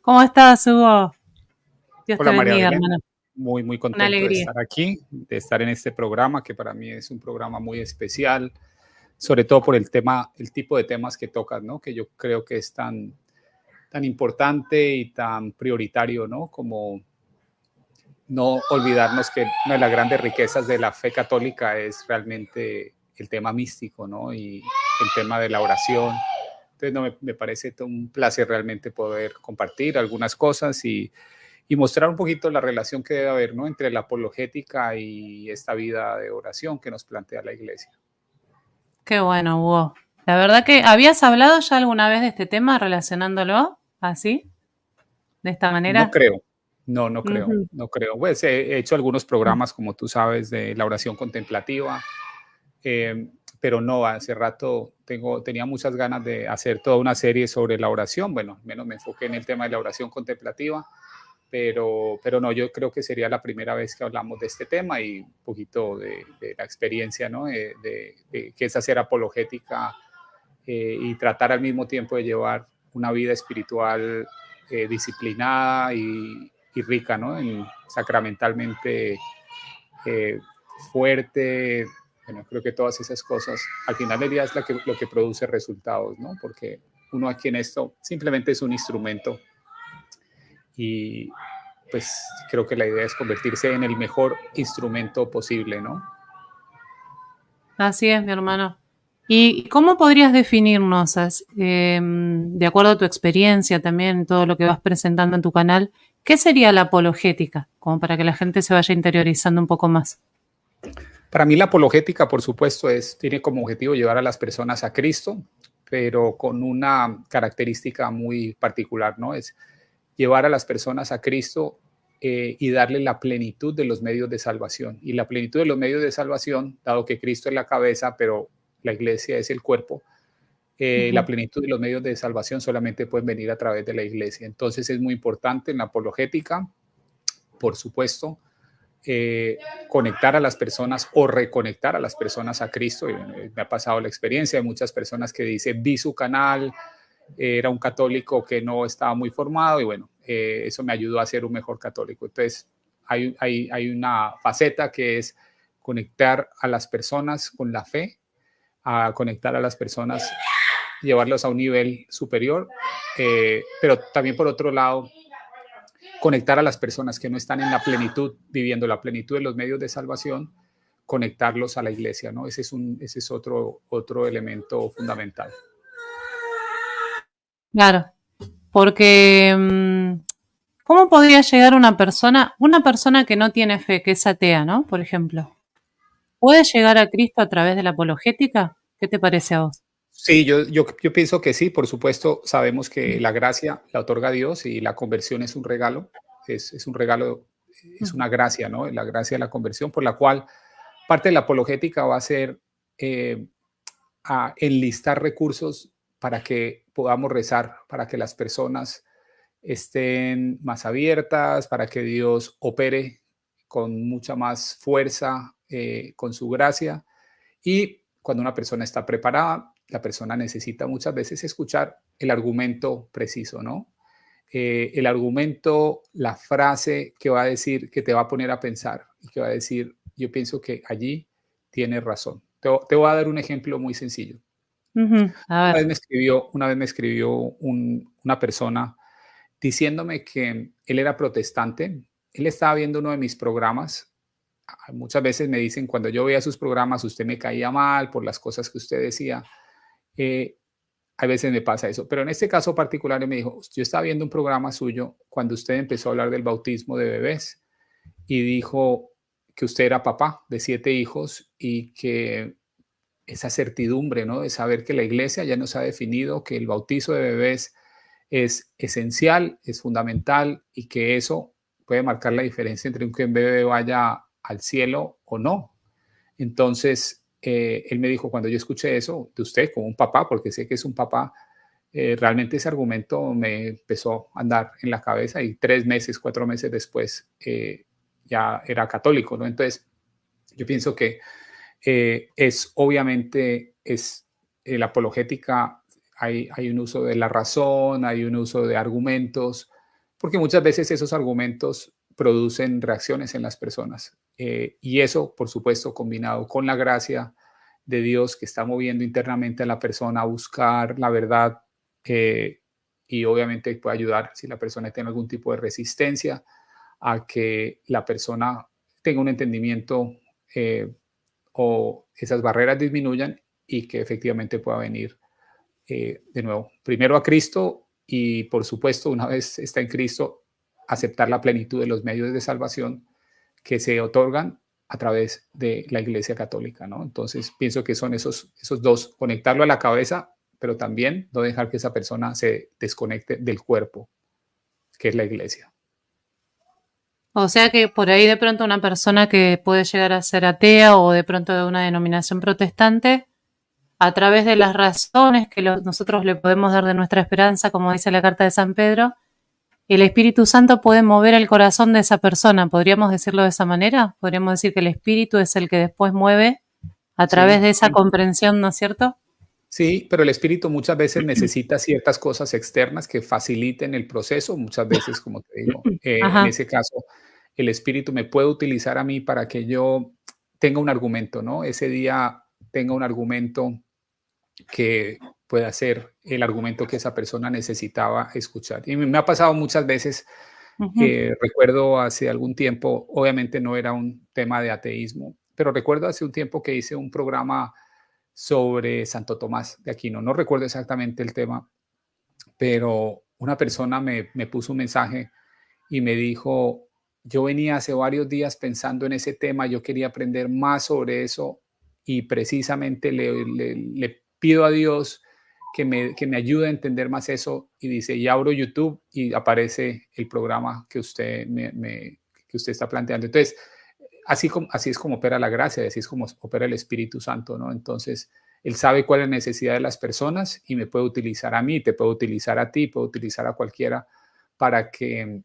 ¿Cómo estás, Hugo? Dios te Hola María bendiga, Belén, hermano. muy Una contento de alegría. estar aquí, de estar en este programa, que para mí es un programa muy especial, sobre todo por el tema, el tipo de temas que tocas, ¿no? Que yo creo que es tan importante y tan prioritario, ¿no? Como no olvidarnos que una de las grandes riquezas de la fe católica es realmente el tema místico, ¿no? Y el tema de la oración. Entonces, no, me parece un placer realmente poder compartir algunas cosas y mostrar un poquito la relación que debe haber, ¿no? Entre la apologética y esta vida de oración que nos plantea la Iglesia. Qué bueno, Hugo. La verdad que, ¿habías hablado ya alguna vez de este tema relacionándolo así, de esta No manera? creo, no creo, Ujú. no creo. Pues he hecho algunos programas, como tú sabes, de la oración contemplativa, pero no, hace rato tenía muchas ganas de hacer toda una serie sobre la oración. Bueno, al menos me enfoqué en el tema de la oración contemplativa, pero no, yo creo que sería la primera vez que hablamos de este tema y un poquito de la experiencia, ¿no? De qué es hacer apologética y tratar al mismo tiempo de llevar una vida espiritual disciplinada y rica, ¿no? Sacramentalmente eh, fuerte. Bueno, creo que todas esas cosas, al final del día es lo que produce resultados, ¿no? Porque uno aquí en esto simplemente es un instrumento y pues creo que la idea es convertirse en el mejor instrumento posible, ¿no? Así es, mi hermano. ¿Y cómo podrías definirnos, de acuerdo a tu experiencia también, todo lo que vas presentando en tu canal, qué sería la apologética? Como para que la gente se vaya interiorizando un poco más. Para mí la apologética, por supuesto, tiene como objetivo llevar a las personas a Cristo, pero con una característica muy particular, ¿no? Es llevar a las personas a Cristo y darle la plenitud de los medios de salvación. Y la plenitud de los medios de salvación, dado que Cristo es la cabeza, pero la iglesia es el cuerpo, la Ujú. plenitud de los medios de salvación solamente pueden venir a través de la iglesia. Entonces es muy importante en la apologética, por supuesto, eh, conectar a las personas o reconectar a las personas a Cristo. Me ha pasado la experiencia de muchas personas que dicen, vi su canal, era un católico que no estaba muy formado y bueno, eso me ayudó a ser un mejor católico. Entonces, hay una faceta que es conectar a las personas con la fe, a conectar a las personas, llevarlos a un nivel superior, pero también por otro lado, conectar a las personas que no están en la plenitud, viviendo la plenitud de los medios de salvación, conectarlos a la iglesia, ¿no? Ese es otro elemento fundamental. Claro, porque ¿cómo podría llegar una persona que no tiene fe, que es atea, ¿no? Por ejemplo, ¿puede llegar a Cristo a través de la apologética? ¿Qué te parece a vos? Sí, yo pienso que sí, por supuesto, sabemos que la gracia la otorga Dios y la conversión es un regalo, es un regalo, es Ujú. una gracia, ¿no? La gracia de la conversión, por la cual parte de la apologética va a ser eh, a enlistar recursos para que podamos rezar, para que las personas estén más abiertas, para que Dios opere con mucha más fuerza, con su gracia. Y cuando una persona está preparada, la persona necesita muchas veces escuchar el argumento preciso, ¿no? El argumento, la frase que va a decir, que te va a poner a pensar y que va a decir, yo pienso que allí tienes razón. Te voy a dar un ejemplo muy sencillo. Ujú. A ver. Una vez me escribió una persona diciéndome que él era protestante. Él estaba viendo uno de mis programas. Muchas veces me dicen, cuando yo veía sus programas, usted me caía mal por las cosas que usted decía. Eh, a veces me pasa eso, pero en este caso particular me dijo, yo estaba viendo un programa suyo cuando usted empezó a hablar del bautismo de bebés y dijo que usted era papá de 7 hijos y que esa certidumbre, ¿no? De saber que la iglesia ya nos ha definido que el bautizo de bebés es esencial, es fundamental y que eso puede marcar la diferencia entre que un bebé vaya al cielo o no. Entonces, él me dijo, cuando yo escuché eso de usted como un papá, porque sé que es un papá, realmente ese argumento me empezó a andar en la cabeza y 3 meses, 4 meses después ya era católico, ¿no? Entonces, yo pienso que es obviamente, la apologética, hay un uso de la razón, hay un uso de argumentos, porque muchas veces esos argumentos producen reacciones en las personas. Y eso, por supuesto, combinado con la gracia de Dios que está moviendo internamente a la persona a buscar la verdad, eh, y obviamente puede ayudar si la persona tiene algún tipo de resistencia a que la persona tenga un entendimiento, o esas barreras disminuyan y que efectivamente pueda venir, de nuevo, primero a Cristo y por supuesto, una vez está en Cristo, aceptar la plenitud de los medios de salvación que se otorgan a través de la Iglesia Católica, ¿no? Entonces, pienso que son esos dos, conectarlo a la cabeza, pero también no dejar que esa persona se desconecte del cuerpo, que es la Iglesia. O sea que por ahí de pronto una persona que puede llegar a ser atea o de pronto de una denominación protestante, a través de las razones que nosotros le podemos dar de nuestra esperanza, como dice la carta de San Pedro, el Espíritu Santo puede mover el corazón de esa persona. ¿Podríamos decirlo de esa manera? ¿Podríamos decir que el Espíritu es el que después mueve a través Sí, de esa comprensión, ¿no es cierto? sí, pero el espíritu muchas veces necesita ciertas cosas externas que faciliten el proceso. Muchas veces, como te digo, en Ajá. ese caso, el espíritu me puede utilizar a mí para que yo tenga un argumento, ¿no? Ese día tenga un argumento que pueda ser el argumento que esa persona necesitaba escuchar. Y me ha pasado muchas veces. Ujú. Recuerdo hace algún tiempo, obviamente no era un tema de ateísmo, pero recuerdo hace un tiempo que hice un programa sobre Santo Tomás de Aquino. No recuerdo exactamente el tema, pero una persona me puso un mensaje y me dijo, yo venía hace varios días pensando en ese tema, yo quería aprender más sobre eso y precisamente le pido a Dios que me ayude a entender más eso y dice, y abro YouTube y aparece el programa que usted, que usted está planteando. Entonces, así es como opera la gracia, así es como opera el Espíritu Santo, ¿no? Entonces, Él sabe cuál es la necesidad de las personas y me puede utilizar a mí, te puede utilizar a ti, puede utilizar a cualquiera para que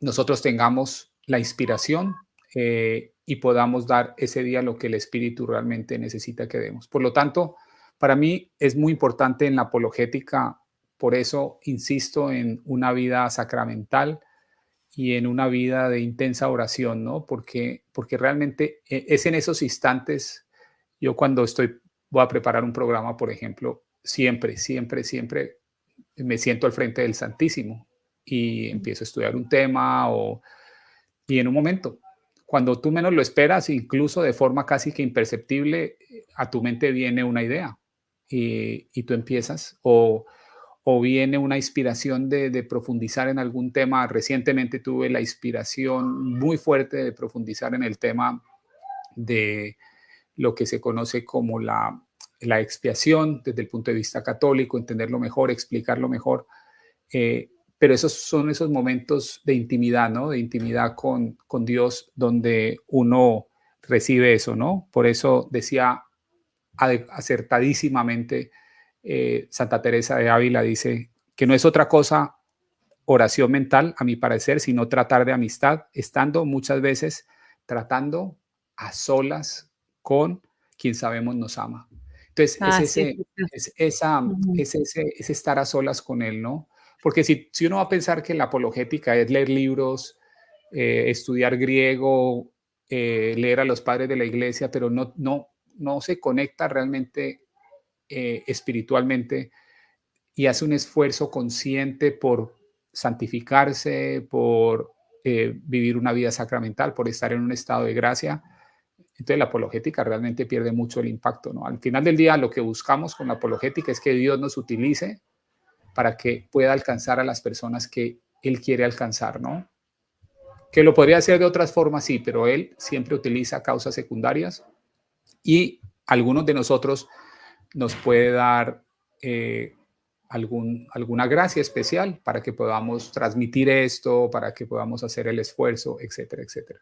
nosotros tengamos la inspiración, y podamos dar ese día lo que el Espíritu realmente necesita que demos. Por lo tanto, para mí es muy importante en la apologética, por eso insisto en una vida sacramental y en una vida de intensa oración, ¿no? Porque realmente es en esos instantes, yo cuando voy a preparar un programa, por ejemplo, siempre, siempre, siempre me siento al frente del Santísimo y empiezo a estudiar un tema y en un momento, cuando tú menos lo esperas, incluso de forma casi que imperceptible, a tu mente viene una idea y tú empiezas o viene una inspiración de profundizar en algún tema. Recientemente tuve la inspiración muy fuerte de profundizar en el tema de lo que se conoce como la expiación desde el punto de vista católico, entenderlo mejor, explicarlo mejor. Pero esos son esos momentos de intimidad, ¿no? De intimidad con Dios, donde uno recibe eso, ¿no? Por eso decía acertadísimamente, Santa Teresa de Ávila, dice que no es otra cosa oración mental, a mi parecer, sino tratar de amistad, estando muchas veces tratando a solas con quien sabemos nos ama. Entonces, Ah, sí, sí, sí. Ujú. es estar a solas con él, ¿no? Porque si uno va a pensar que la apologética es leer libros, estudiar griego, leer a los padres de la iglesia, pero no se conecta realmente, espiritualmente y hace un esfuerzo consciente por santificarse, por vivir una vida sacramental, por estar en un estado de gracia. Entonces la apologética realmente pierde mucho el impacto, ¿no? Al final del día lo que buscamos con la apologética es que Dios nos utilice para que pueda alcanzar a las personas que Él quiere alcanzar, ¿no? Que lo podría hacer de otras formas, sí, pero Él siempre utiliza causas secundarias y algunos de nosotros nos puede dar, alguna gracia especial para que podamos transmitir esto, para que podamos hacer el esfuerzo, etcétera, etcétera.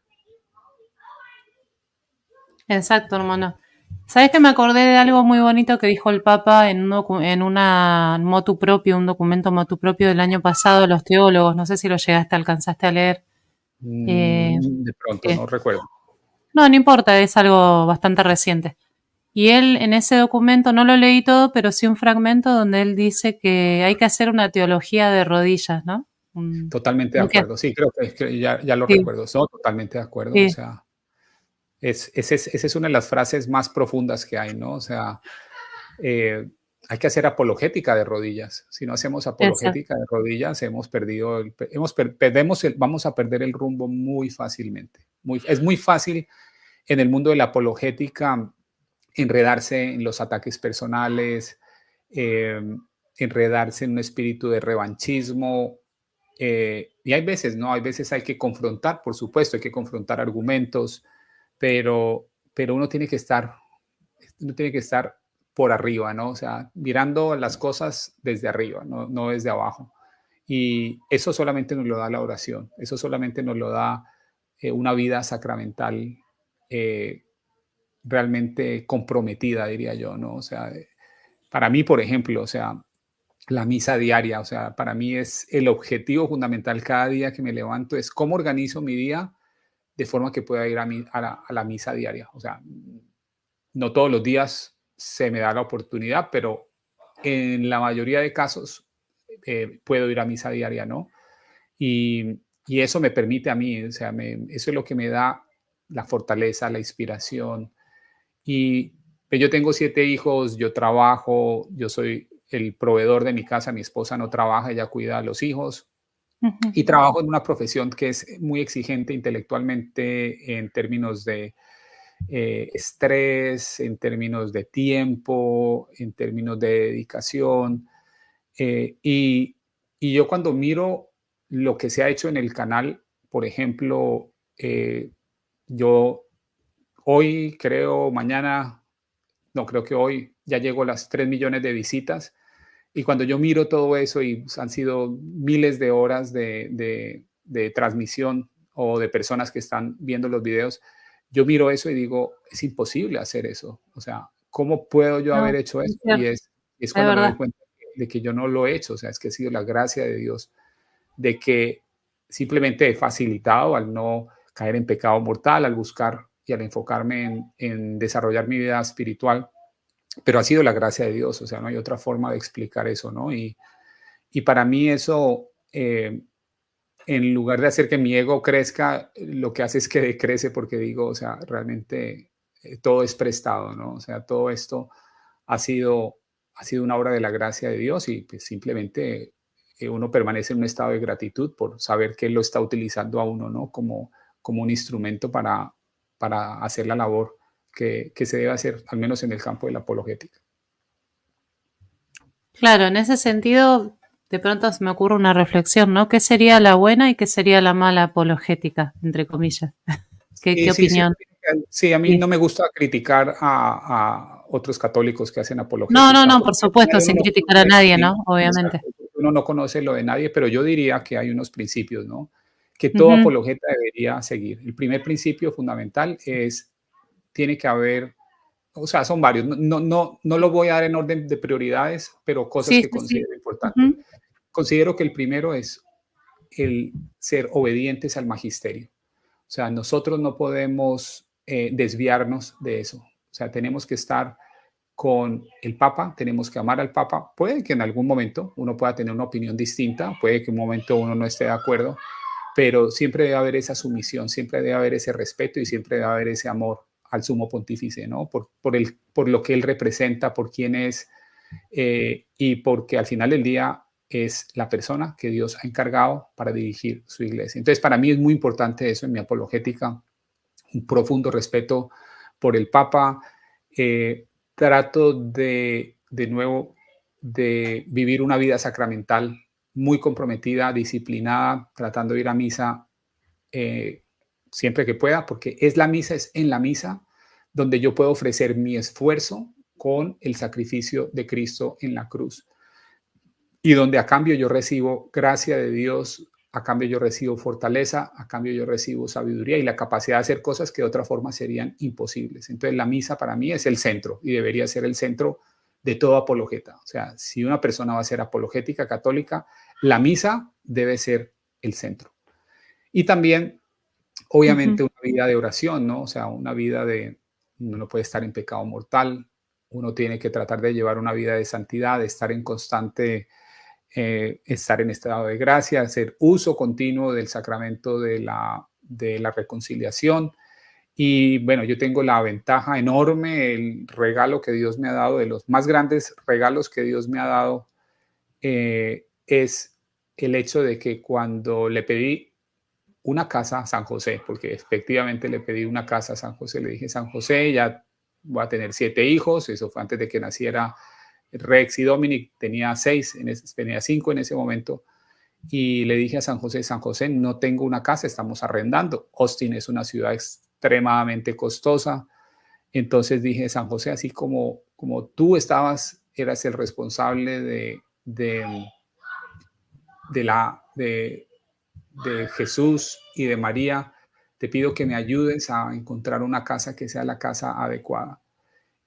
Exacto, hermano. ¿Sabes que me acordé de algo muy bonito que dijo el Papa en, en una motu propio, un documento motu propio del año pasado de los teólogos? No sé si lo llegaste, alcanzaste a leer. Eh, De pronto, que- no recuerdo. no, no importa, es algo bastante reciente. Y él en ese documento, no lo leí todo, pero sí un fragmento donde él dice que hay que hacer una teología de rodillas, ¿no? Totalmente de ¿En qué? acuerdo. Sí, creo que ya lo Sí, recuerdo. No, totalmente de acuerdo. O sí, sea, esa es una de las frases más profundas que hay, ¿no? O sea, eh, hay que hacer apologética de rodillas. Si no hacemos exacto, apologética de rodillas, hemos perdido perdemos vamos a perder el rumbo muy fácilmente. Es muy fácil en el mundo de la apologética enredarse en los ataques personales, eh, enredarse en un espíritu de revanchismo. Y hay veces, ¿no? Hay veces hay que confrontar, por supuesto, hay que confrontar argumentos, pero uno tiene que estar por arriba, ¿no? O sea, mirando las cosas desde arriba, no desde abajo. Y eso solamente nos lo da la oración, eso solamente nos lo da una vida sacramental eh, realmente comprometida, diría yo, ¿no? O sea, para mí, por ejemplo, o sea, la misa diaria, o sea, para mí es el objetivo fundamental cada día que me levanto, es cómo organizo mi día de forma que pueda ir a la misa diaria. O sea, no todos los días se me da la oportunidad, pero en la mayoría de casos puedo ir a misa diaria, ¿no? Y eso me permite a mí, o sea, eso es lo que me da la fortaleza, la inspiración. Y pues, yo tengo 7 hijos, yo trabajo, yo soy el proveedor de mi casa, mi esposa no trabaja, ella cuida a los hijos ujú, y trabajo en una profesión que es muy exigente intelectualmente en términos de estrés, en términos de tiempo, en términos de dedicación. eh, y, y yo cuando miro lo que se ha hecho en el canal, por ejemplo, yo hoy creo, mañana, no creo que hoy ya llego a las 3 millones de visitas. Y cuando yo miro todo eso y han sido miles de horas de transmisión o de personas que están viendo los videos, yo miro eso y digo, es imposible hacer eso. O sea, ¿cómo puedo yo no, haber hecho es eso? cierto, Es es cuando me doy verdad. cuenta de que yo no lo he hecho. O sea, es que ha sido la gracia de Dios, de que simplemente he facilitado al no caer en pecado mortal, al buscar y al enfocarme en desarrollar mi vida espiritual, pero ha sido la gracia de Dios, o sea, no hay otra forma de explicar eso, ¿no? Y para mí eso, en lugar de hacer que mi ego crezca, lo que hace es que decrece porque digo, o sea, realmente todo es prestado, ¿no? O sea, todo esto ha sido, ha sido una obra de la gracia de Dios y pues, simplemente uno permanece en un estado de gratitud por saber que Él lo está utilizando a uno, ¿no? Como un instrumento para hacer la labor que se debe hacer, al menos en el campo de la apologética. Claro, en ese sentido, de pronto se me ocurre una reflexión, ¿no? ¿Qué sería la buena y qué sería la mala apologética, entre comillas? ¿Qué Sí, sí, sí, opinión? sí, a mí Sí. no me gusta criticar a otros católicos que hacen No, no, apologética, no, por porque al final supuesto, sin uno no criticar a conoce, nadie, sí, ¿no? Obviamente. exacto, uno no conoce lo de nadie, pero yo diría que hay unos principios, ¿no? Que todo Ujú, apologeta debería seguir. El primer principio fundamental es, tiene que haber, o sea, son varios, no lo voy a dar en orden de prioridades, pero cosas sí, que sí, sí. considero importantes. Ujú, Considero que el primero es el ser obedientes al magisterio. O sea, nosotros no podemos desviarnos de eso. O sea, tenemos que estar con el Papa, tenemos que amar al Papa. Puede que en algún momento uno pueda tener una opinión distinta, puede que en un momento uno no esté de acuerdo, pero siempre debe haber esa sumisión, siempre debe haber ese respeto y siempre debe haber ese amor al sumo pontífice, ¿no? Por lo que él representa, por quién es, y porque al final del día es la persona que Dios ha encargado para dirigir su iglesia. Entonces, para mí es muy importante eso en mi apologética, un profundo respeto por el Papa. Trato de nuevo, de vivir una vida sacramental muy comprometida, disciplinada, tratando de ir a misa eh, siempre que pueda, porque es en la misa donde yo puedo ofrecer mi esfuerzo con el sacrificio de Cristo en la cruz y donde a cambio yo recibo gracia de Dios, a cambio yo recibo fortaleza, a cambio yo recibo sabiduría y la capacidad de hacer cosas que de otra forma serían imposibles. Entonces la misa para mí es el centro y debería ser el centro de toda apologeta. O sea, si una persona va a ser apologética católica, la misa debe ser el centro. Y también, ujú. obviamente, una vida de oración, ¿no? O sea, una vida de, uno no puede estar en pecado mortal, uno tiene que tratar de llevar una vida de santidad, de estar en constante estar en estado de gracia, hacer uso continuo del sacramento de la reconciliación. Y bueno, yo tengo la ventaja enorme, el regalo que Dios me ha dado, de los más grandes regalos que Dios me ha dado, es el hecho de que cuando le pedí una casa a San José, porque efectivamente le pedí una casa a San José, le dije, San José, ya voy a tener 7 hijos, eso fue antes de que naciera Rex y Dominic, tenía 6, tenía 5 en ese momento, y le dije a San José, no tengo una casa, estamos arrendando. Austin es una ciudad extremadamente costosa. Entonces dije, San José, así como tú eras el responsable de, la, de Jesús y de María, te pido que me ayudes a encontrar una casa que sea la casa adecuada.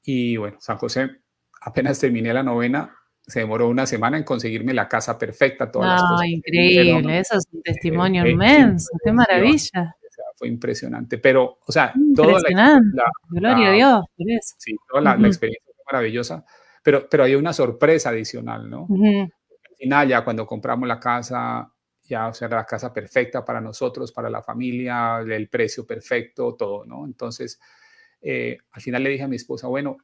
Y bueno, San José, apenas terminé la novena, se demoró una semana en conseguirme la casa perfecta, todas las No, cosas que me dijeron, increíble, eso es un testimonio fue inmenso, qué impresionante, maravilla, o sea, fue impresionante. Pero, o sea, impresionante, gloria a la, Dios por eso. sí, toda la Ujú, experiencia fue maravillosa, pero hay una sorpresa adicional, ¿no? ujú. Al final, ya cuando compramos la casa, ya, o sea, era la casa perfecta para nosotros, para la familia, el precio perfecto, todo, ¿no? Entonces, al final le dije a mi esposa, bueno,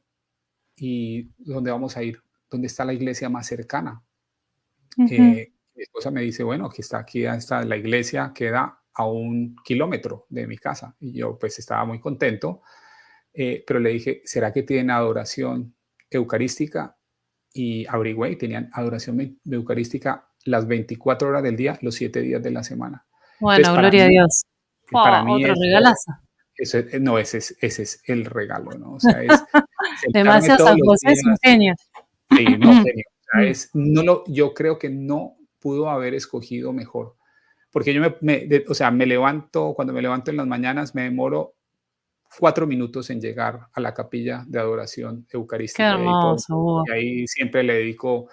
¿y dónde vamos a ir? ¿Dónde está la iglesia más cercana? Ujú. Mi esposa me dice, bueno, aquí está la iglesia, queda a 1 kilómetro de mi casa. Y yo pues estaba muy contento, pero le dije, ¿será que tienen adoración eucarística? Y averigüé y tenían adoración eucarística las 24 horas del día, los 7 días de la semana. Entonces, Bueno, gloria a Dios. para Fua, mí otro eso, regalazo. no, ese es el regalo, ¿no? O sea, es sentarme Demasiado todos San los José es un días. genio. Sí, no, genio. O sea, Mm. yo creo que no pudo haber escogido mejor, porque yo o sea, cuando me levanto en las mañanas, me demoro 4 minutos en llegar a la capilla de adoración Qué eucarística hermoso, Hugo. y ahí siempre le dedico,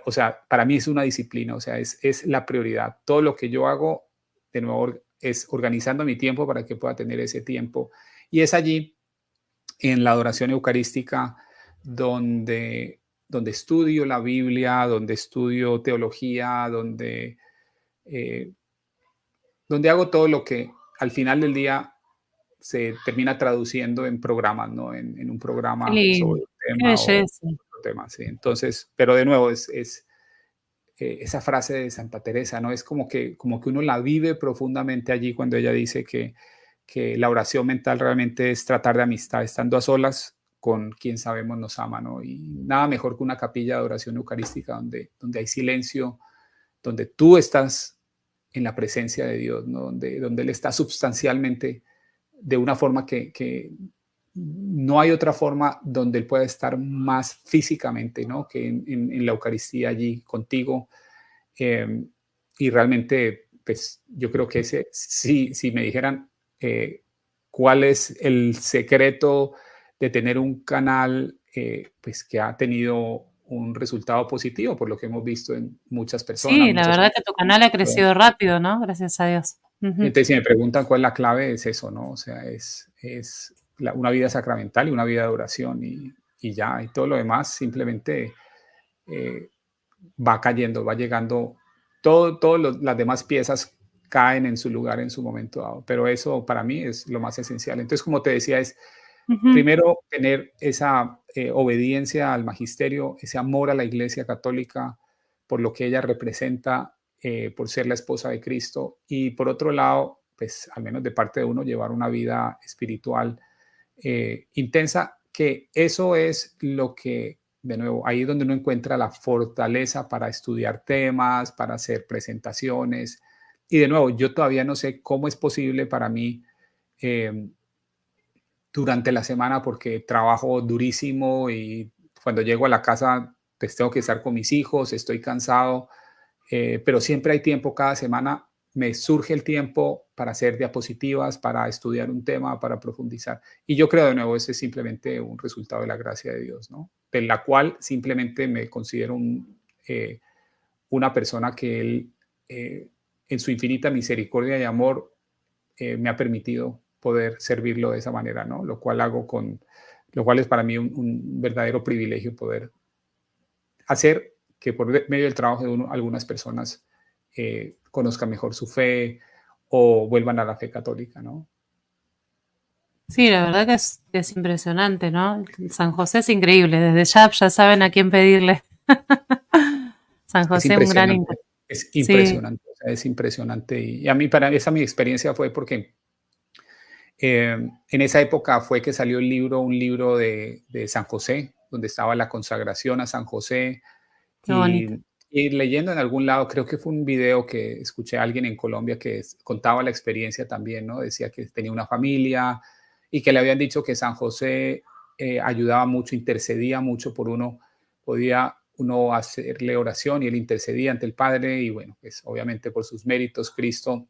o sea, para mí es una disciplina, o sea, es la prioridad. Todo lo que yo hago, de nuevo, es organizando mi tiempo para que pueda tener ese tiempo. Y es allí en la adoración eucarística donde estudio la Biblia, donde estudio teología, eh, donde hago todo lo que al final del día se termina traduciendo en programas, ¿no? En un Qué programa lindo, sobre un qué tema o belleza. otro tema, sí. Entonces, pero de nuevo, esa frase de Santa Teresa, ¿no? Es como que uno la vive profundamente allí cuando ella dice que la oración mental realmente es tratar de amistad, estando a solas con quien sabemos nos ama, ¿no? Y nada mejor que una capilla de oración eucarística donde hay silencio, donde tú estás en la presencia de Dios, ¿no? Donde Él está sustancialmente de una forma que no hay otra forma donde Él pueda estar más físicamente, ¿no? Que en la Eucaristía allí contigo. Eh, y realmente, pues yo creo que si me dijeran cuál es el secreto de tener un canal pues que ha tenido un resultado positivo, por lo que hemos visto en muchas personas, Sí, la muchas verdad que tu canal ha personas. crecido rápido, ¿no? Gracias a Dios. Y Ujú. entonces, si me preguntan cuál es la clave, es eso, ¿no? O sea, es una vida sacramental y una vida de oración y ya, y todo lo demás simplemente eh, va cayendo, va llegando, todas las demás piezas caen en su lugar en su momento dado, pero eso para mí es lo más esencial. Entonces, como te decía, es Ujú. primero tener esa obediencia al magisterio, ese amor a la Iglesia Católica por lo que ella representa, por ser la esposa de Cristo, y por otro lado, pues al menos de parte de uno, llevar una vida espiritual intensa, que eso es lo que, de nuevo, ahí es donde uno encuentra la fortaleza para estudiar temas, para hacer presentaciones. Y de nuevo, yo todavía no sé cómo es posible para mí eh, durante la semana porque trabajo durísimo y cuando llego a la casa pues tengo que estar con mis hijos, estoy cansado, pero siempre hay tiempo cada semana, me surge el tiempo para hacer diapositivas, para estudiar un tema, para profundizar. Y yo creo de nuevo, ese es simplemente un resultado de la gracia de Dios, ¿no? De la cual simplemente me considero una persona que Él, en su infinita misericordia y amor, me ha permitido poder servirlo de esa manera, ¿no? Lo cual es para mí un verdadero privilegio poder hacer que por medio del trabajo de uno, algunas personas conozcan mejor su fe o vuelvan a la fe católica, ¿no? Sí, la verdad que es impresionante, ¿no? San José es increíble, desde ya saben a quién pedirle. San Es José, un gran impresionante, es sí, impresionante, o sea, es impresionante. Y a mí, para esa mi experiencia fue porque en esa época fue que salió un libro de San José, donde estaba la consagración a San José. qué bonito. Y leyendo en algún lado, creo que fue un video que escuché a alguien en Colombia que contaba la experiencia también, ¿no? Decía que tenía una familia y que le habían dicho que San José ayudaba mucho, intercedía mucho por uno, podía uno hacerle oración y él intercedía ante el Padre y bueno, pues obviamente por sus méritos Cristo,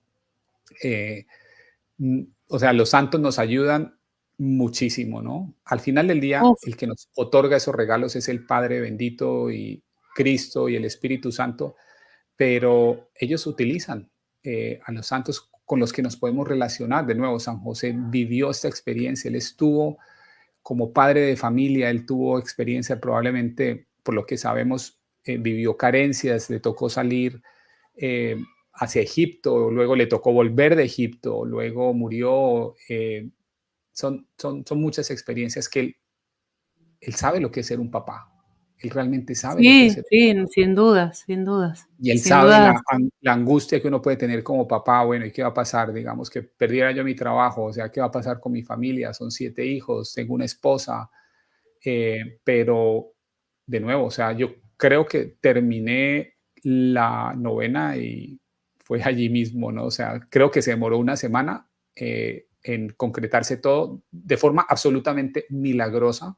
eh, o sea, los santos nos ayudan muchísimo, ¿no? Al final del día, Uf, el que nos otorga esos regalos es el Padre bendito y Cristo y el Espíritu Santo, pero ellos utilizan a los santos con los que nos podemos relacionar. De nuevo, San José vivió esta experiencia, él estuvo como padre de familia, él tuvo experiencia probablemente, por lo que sabemos, vivió carencias, le tocó salir eh, hacia Egipto, luego le tocó volver de Egipto, luego murió. Son muchas experiencias que él sabe lo que es ser un papá, él realmente sabe lo que es sí, ser. sí, sin dudas, sin dudas, Y él sin sabe dudas, la angustia que uno puede tener como papá, bueno, ¿y qué va a pasar? Digamos que perdiera yo mi trabajo, o sea, ¿qué va a pasar con mi familia? Son 7 hijos, tengo una esposa, pero de nuevo, o sea, yo creo que terminé la novena y fue allí mismo, ¿no? O sea, creo que se demoró una semana en concretarse todo de forma absolutamente milagrosa.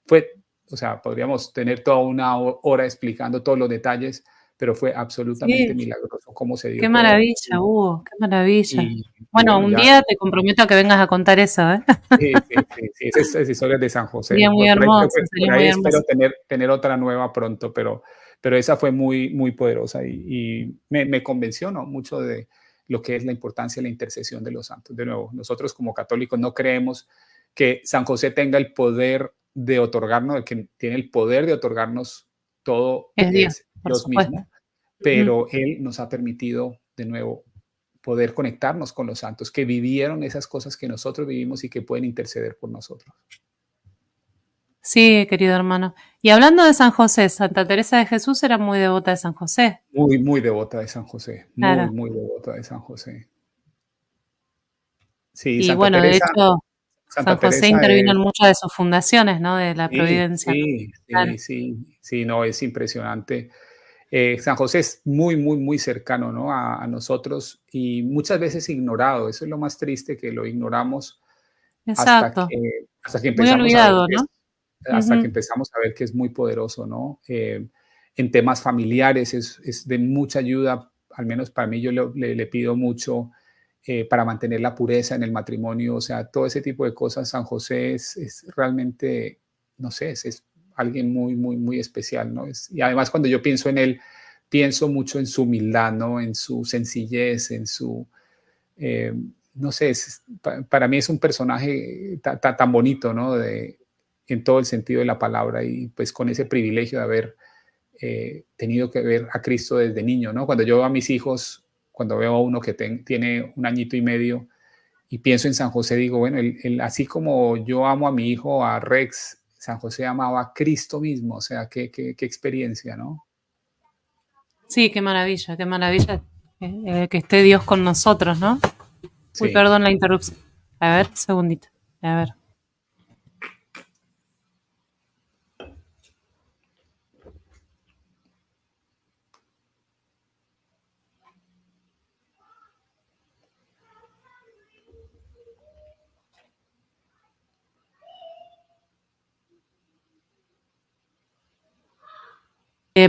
Fue, o sea, podríamos tener toda una hora explicando todos los detalles, pero fue absolutamente sí, milagroso cómo se dio qué todo. maravilla, Hugo, qué maravilla. Y Bueno, bueno, un ya, día te comprometo a que vengas a contar eso, ¿eh? sí, sí, sí, sí, esas historias de San José. Sería muy hermoso, Por sería muy ahí espero hermoso. tener otra nueva pronto, pero esa fue muy, muy poderosa y me convenció, ¿no? Mucho de lo que es la importancia de la intercesión de los santos. De nuevo, nosotros como católicos no creemos que San José tenga el poder de otorgarnos, que tiene el poder de otorgarnos todo, Es Dios, es por Dios supuesto. mismo, Ujú. pero Él nos ha permitido, de nuevo, poder conectarnos con los santos, que vivieron esas cosas que nosotros vivimos y que pueden interceder por nosotros. Sí, querido hermano. Y hablando de San José, Santa Teresa de Jesús era muy devota de San José. Muy, muy devota de San José, muy, Claro. muy devota de San José. Sí, Y bueno, de hecho, San Santa José Teresa intervino es, en muchas de sus fundaciones, ¿no? De la sí, Providencia, ¿no? sí, Claro. sí, sí, sí, no, es impresionante. San José es muy, muy, muy cercano, ¿no? A nosotros y muchas veces ignorado. Eso es lo más triste, que lo ignoramos hasta Exacto. hasta que Muy empezamos a ver olvidado, que es ¿no? hasta que Ujú. empezamos a ver que es muy poderoso, ¿no? En temas familiares es de mucha ayuda, al menos para mí yo le pido mucho para mantener la pureza en el matrimonio, o sea, todo ese tipo de cosas. San José es realmente, no sé, es alguien muy, muy, muy especial, ¿no? Y además cuando yo pienso en él, pienso mucho en su humildad, ¿no? En su sencillez, en su, eh, no sé, para mí es un personaje tan bonito, ¿no? En todo el sentido de la palabra y pues con ese privilegio de haber tenido que ver a Cristo desde niño, ¿no? Cuando yo veo a mis hijos, cuando veo a uno que tiene un añito y medio y pienso en San José, digo, bueno, así como yo amo a mi hijo, a Rex, San José amaba a Cristo mismo, o sea, qué experiencia, ¿no? Sí, qué maravilla que esté Dios con nosotros, ¿no? Uy, Sí. perdón la interrupción. A ver, segundito. A ver.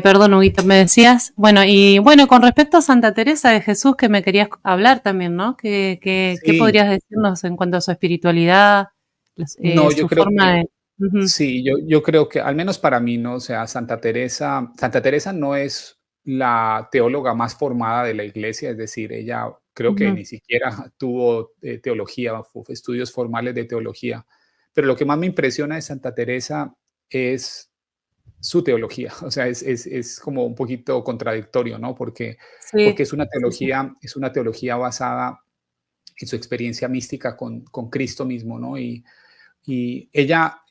Perdón, Huguito, me decías. Bueno, y bueno, con respecto a Santa Teresa de Jesús, que me querías hablar también, ¿no? ¿Qué Sí, podrías decirnos en cuanto a su espiritualidad, no, yo su creo forma que de... Ujú, sí, yo creo que al menos para mí, ¿no? O sea, Santa Teresa no es la teóloga más formada de la iglesia, es decir, ella creo que ujú. ni siquiera tuvo teología, estudios formales de teología, pero lo que más me impresiona de Santa Teresa es su teología. O sea, es como un poquito contradictorio, ¿no? Porque Sí, sí, sí. es una teología basada en su experiencia mística con Cristo mismo, ¿no? Y ella,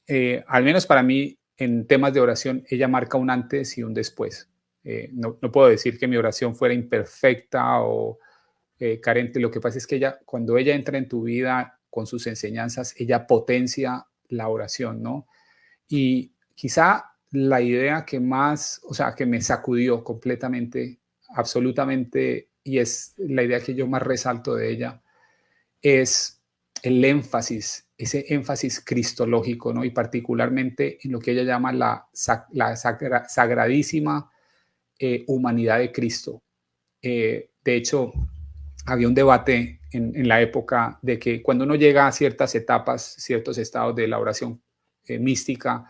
al menos para mí, en temas de oración, ella marca un antes y un después. No puedo decir que mi oración fuera imperfecta o carente. Lo que pasa es que ella, cuando ella entra en tu vida con sus enseñanzas, ella potencia la oración, ¿no? Y quizá la idea que más, o sea, que me sacudió completamente, absolutamente, y es la idea que yo más resalto de ella, es el énfasis, ese énfasis cristológico, ¿no? Y particularmente en lo que ella llama sagradísima humanidad de Cristo. De hecho, había un debate en la época de que cuando uno llega a ciertas etapas, ciertos estados de la oración mística,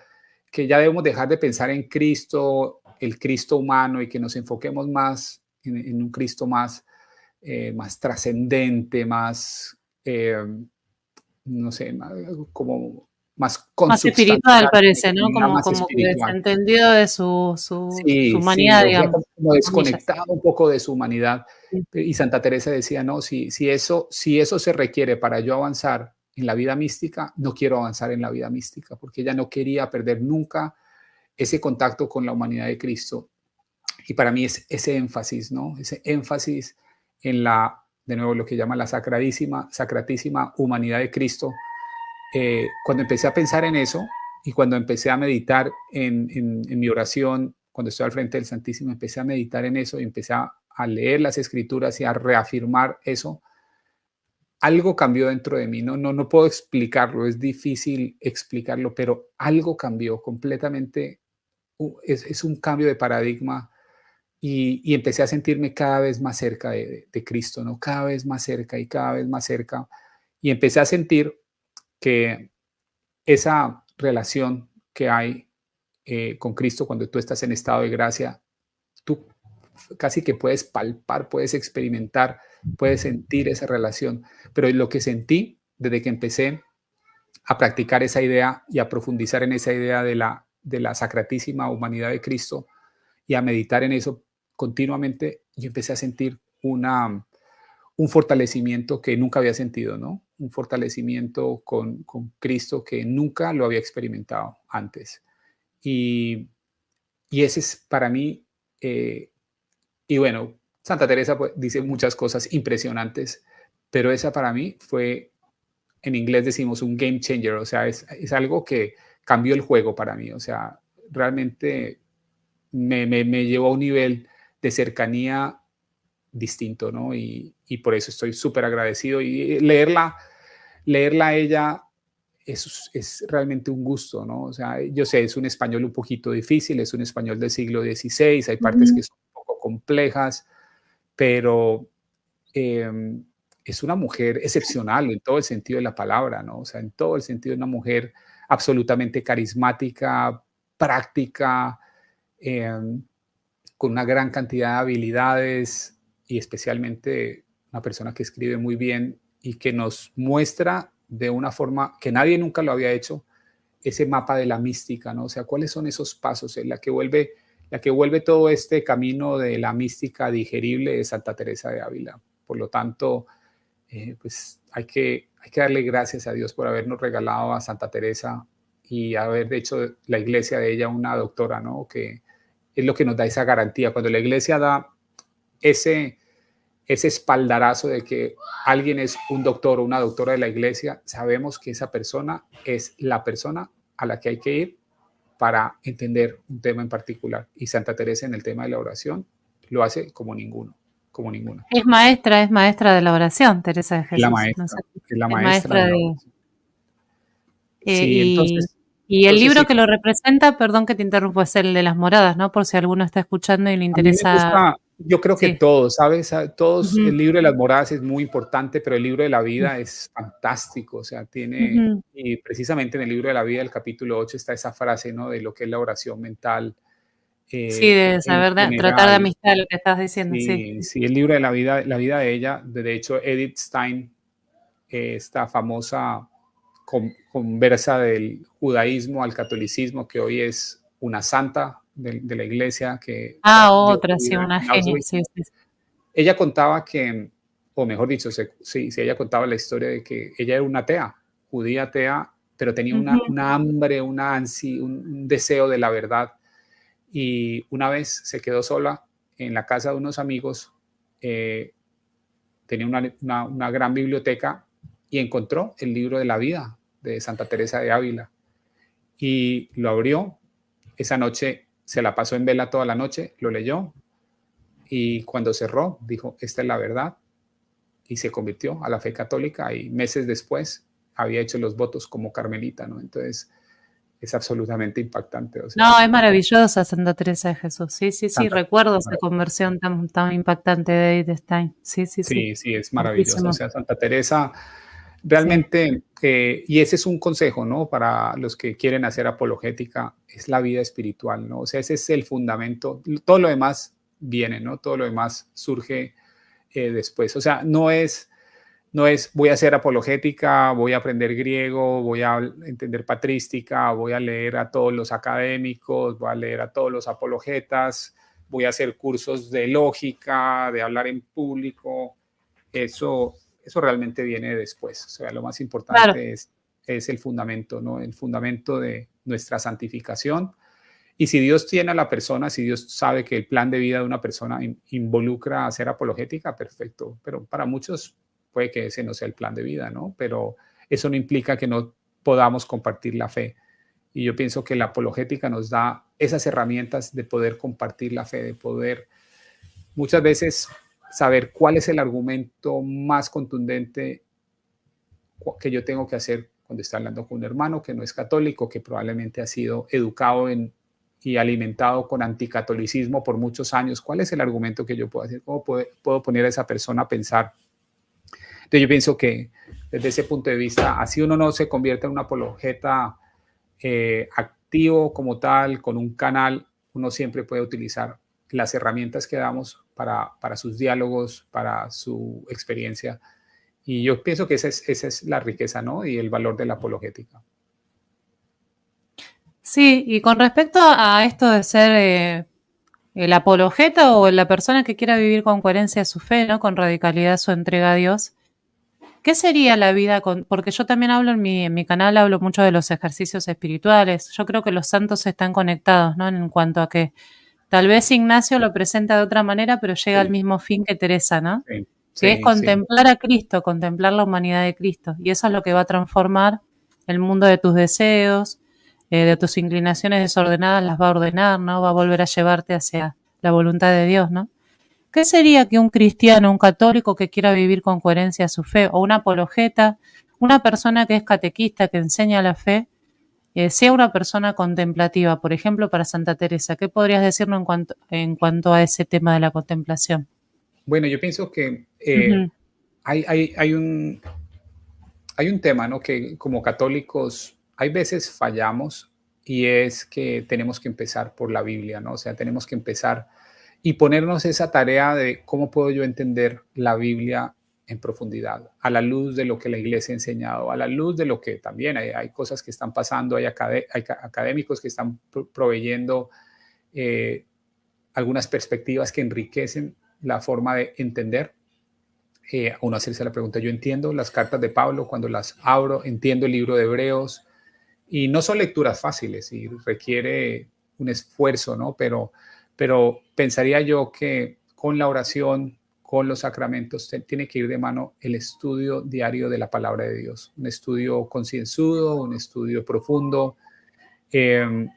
que ya debemos dejar de pensar en Cristo, el Cristo humano, y que nos enfoquemos más en un Cristo más, más trascendente, más, eh, no sé, como más Más espiritual consubstancial, parece, ¿no? más Como que espiritual. desentendido de su Sí, sí, humanidad, o sea, digamos, como entre comillas. desconectado un poco de su humanidad. Sí. Y Santa Teresa decía, no, si eso se requiere para yo avanzar en la vida mística, no quiero avanzar en la vida mística, porque ella no quería perder nunca ese contacto con la humanidad de Cristo. Y para mí es ese énfasis, ¿no? Ese énfasis en la, de nuevo, lo que llama la sacratísima humanidad de Cristo. Cuando empecé a pensar en eso y cuando empecé a meditar en mi oración, cuando estoy al frente del Santísimo, empecé a meditar en eso y empecé a leer las escrituras y a reafirmar eso, algo cambió dentro de mí. No puedo explicarlo, es difícil explicarlo, pero algo cambió completamente. Es un cambio de paradigma y empecé a sentirme cada vez más cerca de Cristo, ¿no? Cada vez más cerca y cada vez más cerca. Y empecé a sentir que esa relación que hay con Cristo cuando tú estás en estado de gracia, tú casi que puedes palpar, puedes experimentar, puedes sentir esa relación. Pero lo que sentí desde que empecé a practicar esa idea y a profundizar en esa idea de la sacratísima humanidad de Cristo y a meditar en eso continuamente, yo empecé a sentir un fortalecimiento que nunca había sentido, ¿no? Un fortalecimiento con Cristo que nunca lo había experimentado antes. Y, y ese es para mí, eh, y bueno, Santa Teresa pues, dice muchas cosas impresionantes, pero esa para mí fue, en inglés decimos un game changer, o sea, es algo que cambió el juego para mí, o sea, realmente me llevó a un nivel de cercanía distinto, ¿no? Y por eso estoy súper agradecido y leerla a ella es realmente un gusto, ¿no? O sea, yo sé, es un español un poquito difícil, es un español del siglo XVI, hay partes Ujú. que son un poco complejas, pero eh, es una mujer excepcional en todo el sentido de la palabra, ¿no? O sea, en todo el sentido de una mujer absolutamente carismática, práctica, eh, con una gran cantidad de habilidades y especialmente una persona que escribe muy bien y que nos muestra de una forma que nadie nunca lo había hecho, ese mapa de la mística, ¿no? O sea, cuáles son esos pasos en la que vuelve todo este camino de la mística digerible de Santa Teresa de Ávila. Por lo tanto, pues hay que darle gracias a Dios por habernos regalado a Santa Teresa y haber hecho la iglesia de ella una doctora, ¿no? Que es lo que nos da esa garantía. Cuando la iglesia da ese, ese espaldarazo de que alguien es un doctor o una doctora de la iglesia, sabemos que esa persona es la persona a la que hay que ir para entender un tema en particular. Y Santa Teresa en el tema de la oración lo hace como ninguno, como ninguna. Es maestra de la oración, Teresa de Jesús. No sé, Es la es maestra maestra de la de... oración. eh, Sí, y, y el entonces libro sí, que lo representa, perdón que te interrumpo, es el de las moradas, ¿no? Por si alguno está escuchando y le a mí me interesa. gusta, yo creo que Sí. todos, ¿sabes? Todos, Ujú, el libro de las moradas es muy importante, pero el libro de la vida es fantástico, o sea, tiene, ujú. y precisamente en el libro de la vida, el capítulo 8 está esa frase, ¿no? De lo que es la oración mental Sí, de en saber tratar de general. amistad, lo que estás diciendo, sí. Sí, sí, el libro de la vida de ella, de hecho, Edith Stein, esta famosa conversa del judaísmo al catolicismo, que hoy es una santa de la iglesia que dio Otra, su sí, vida una en genia, Auschwitz. sí, sí, sí. Ella contaba que, o mejor dicho, sí, ella contaba la historia de que ella era una atea, judía atea, pero tenía Ujú, una hambre, una ansia, un deseo de la verdad. Y una vez se quedó sola en la casa de unos amigos, eh, tenía una gran biblioteca y encontró el libro de la vida de Santa Teresa de Ávila y lo abrió. Esa noche se la pasó en vela toda la noche, lo leyó y cuando cerró dijo, esta es la verdad y se convirtió a la fe católica y meses después había hecho los votos como carmelita, ¿no? Entonces es absolutamente impactante, o No, sea, es maravillosa Santa Teresa de Jesús. Sí, sí, sí, Santa, recuerdo esa conversión tan impactante de Edith Stein. Sí, sí, sí, sí, sí, es maravillosa, o muchísimo. sea, Santa Teresa Sí. realmente, y ese es un consejo, ¿no? Para los que quieren hacer apologética, es la vida espiritual, ¿no? O sea, ese es el fundamento, todo lo demás viene, ¿no? Todo lo demás surge después, o sea, no es voy a hacer apologética, voy a aprender griego, voy a entender patrística, voy a leer a todos los académicos, voy a leer a todos los apologetas, voy a hacer cursos de lógica, de hablar en público. Eso realmente viene después. O sea, lo más Claro, importante es el fundamento, ¿no? El fundamento de nuestra santificación. Y si Dios tiene a la persona, si Dios sabe que el plan de vida de una persona involucra hacer apologética, perfecto. Pero para muchos puede que ese no sea el plan de vida, ¿no? Pero eso no implica que no podamos compartir la fe. Y yo pienso que la apologética nos da esas herramientas de poder compartir la fe, de poder muchas veces saber cuál es el argumento más contundente que yo tengo que hacer cuando estoy hablando con un hermano que no es católico, que probablemente ha sido educado y alimentado con anticatolicismo por muchos años. ¿Cuál es el argumento que yo puedo hacer? ¿Cómo puedo poner a esa persona a pensar? Entonces yo pienso que desde ese punto de vista, así uno no se convierte en un apologeta activo como tal, con un canal, uno siempre puede utilizar las herramientas que damos para sus diálogos, para su experiencia. Y yo pienso que esa es la riqueza, ¿no? Y el valor de la apologética. sí, y con respecto a esto de ser el apologeta o la persona que quiera vivir con coherencia su fe, ¿no? Con radicalidad su entrega a Dios, ¿qué sería la vida con...? Porque yo también hablo en mi canal, hablo mucho de los ejercicios espirituales. Yo creo que los santos están conectados, ¿no? En cuanto a que tal vez Ignacio lo presenta de otra manera, pero llega al Sí, mismo fin que Teresa, ¿no? sí, Que es sí, sí, contemplar a Cristo, contemplar la humanidad de Cristo. Y eso es lo que va a transformar el mundo de tus deseos, de tus inclinaciones desordenadas, las va a ordenar, ¿no? Va a volver a llevarte hacia la voluntad de Dios, ¿no? ¿Qué sería que un cristiano, un católico que quiera vivir con coherencia su fe, o un apologeta, una persona que es catequista, que enseña la fe, sea una persona contemplativa? Por ejemplo, para Santa Teresa, ¿qué podrías decirnos en cuanto a ese tema de la contemplación? bueno, yo pienso que Ujú. hay un tema, ¿no? Que como católicos hay veces fallamos y es que tenemos que empezar por la Biblia, ¿no? O sea, tenemos que empezar y ponernos esa tarea de cómo puedo yo entender la Biblia en profundidad, a la luz de lo que la iglesia ha enseñado, a la luz de lo que también hay cosas que están pasando, hay académicos que están proveyendo eh, algunas perspectivas que enriquecen la forma de entender. A uno hacerse la pregunta, yo entiendo las cartas de Pablo cuando las abro, entiendo el libro de Hebreos, y no son lecturas fáciles y requiere un esfuerzo, ¿no? Pero pensaría yo que con la oración, con los sacramentos, tiene que ir de mano el estudio diario de la palabra de Dios, un estudio concienzudo, un estudio profundo.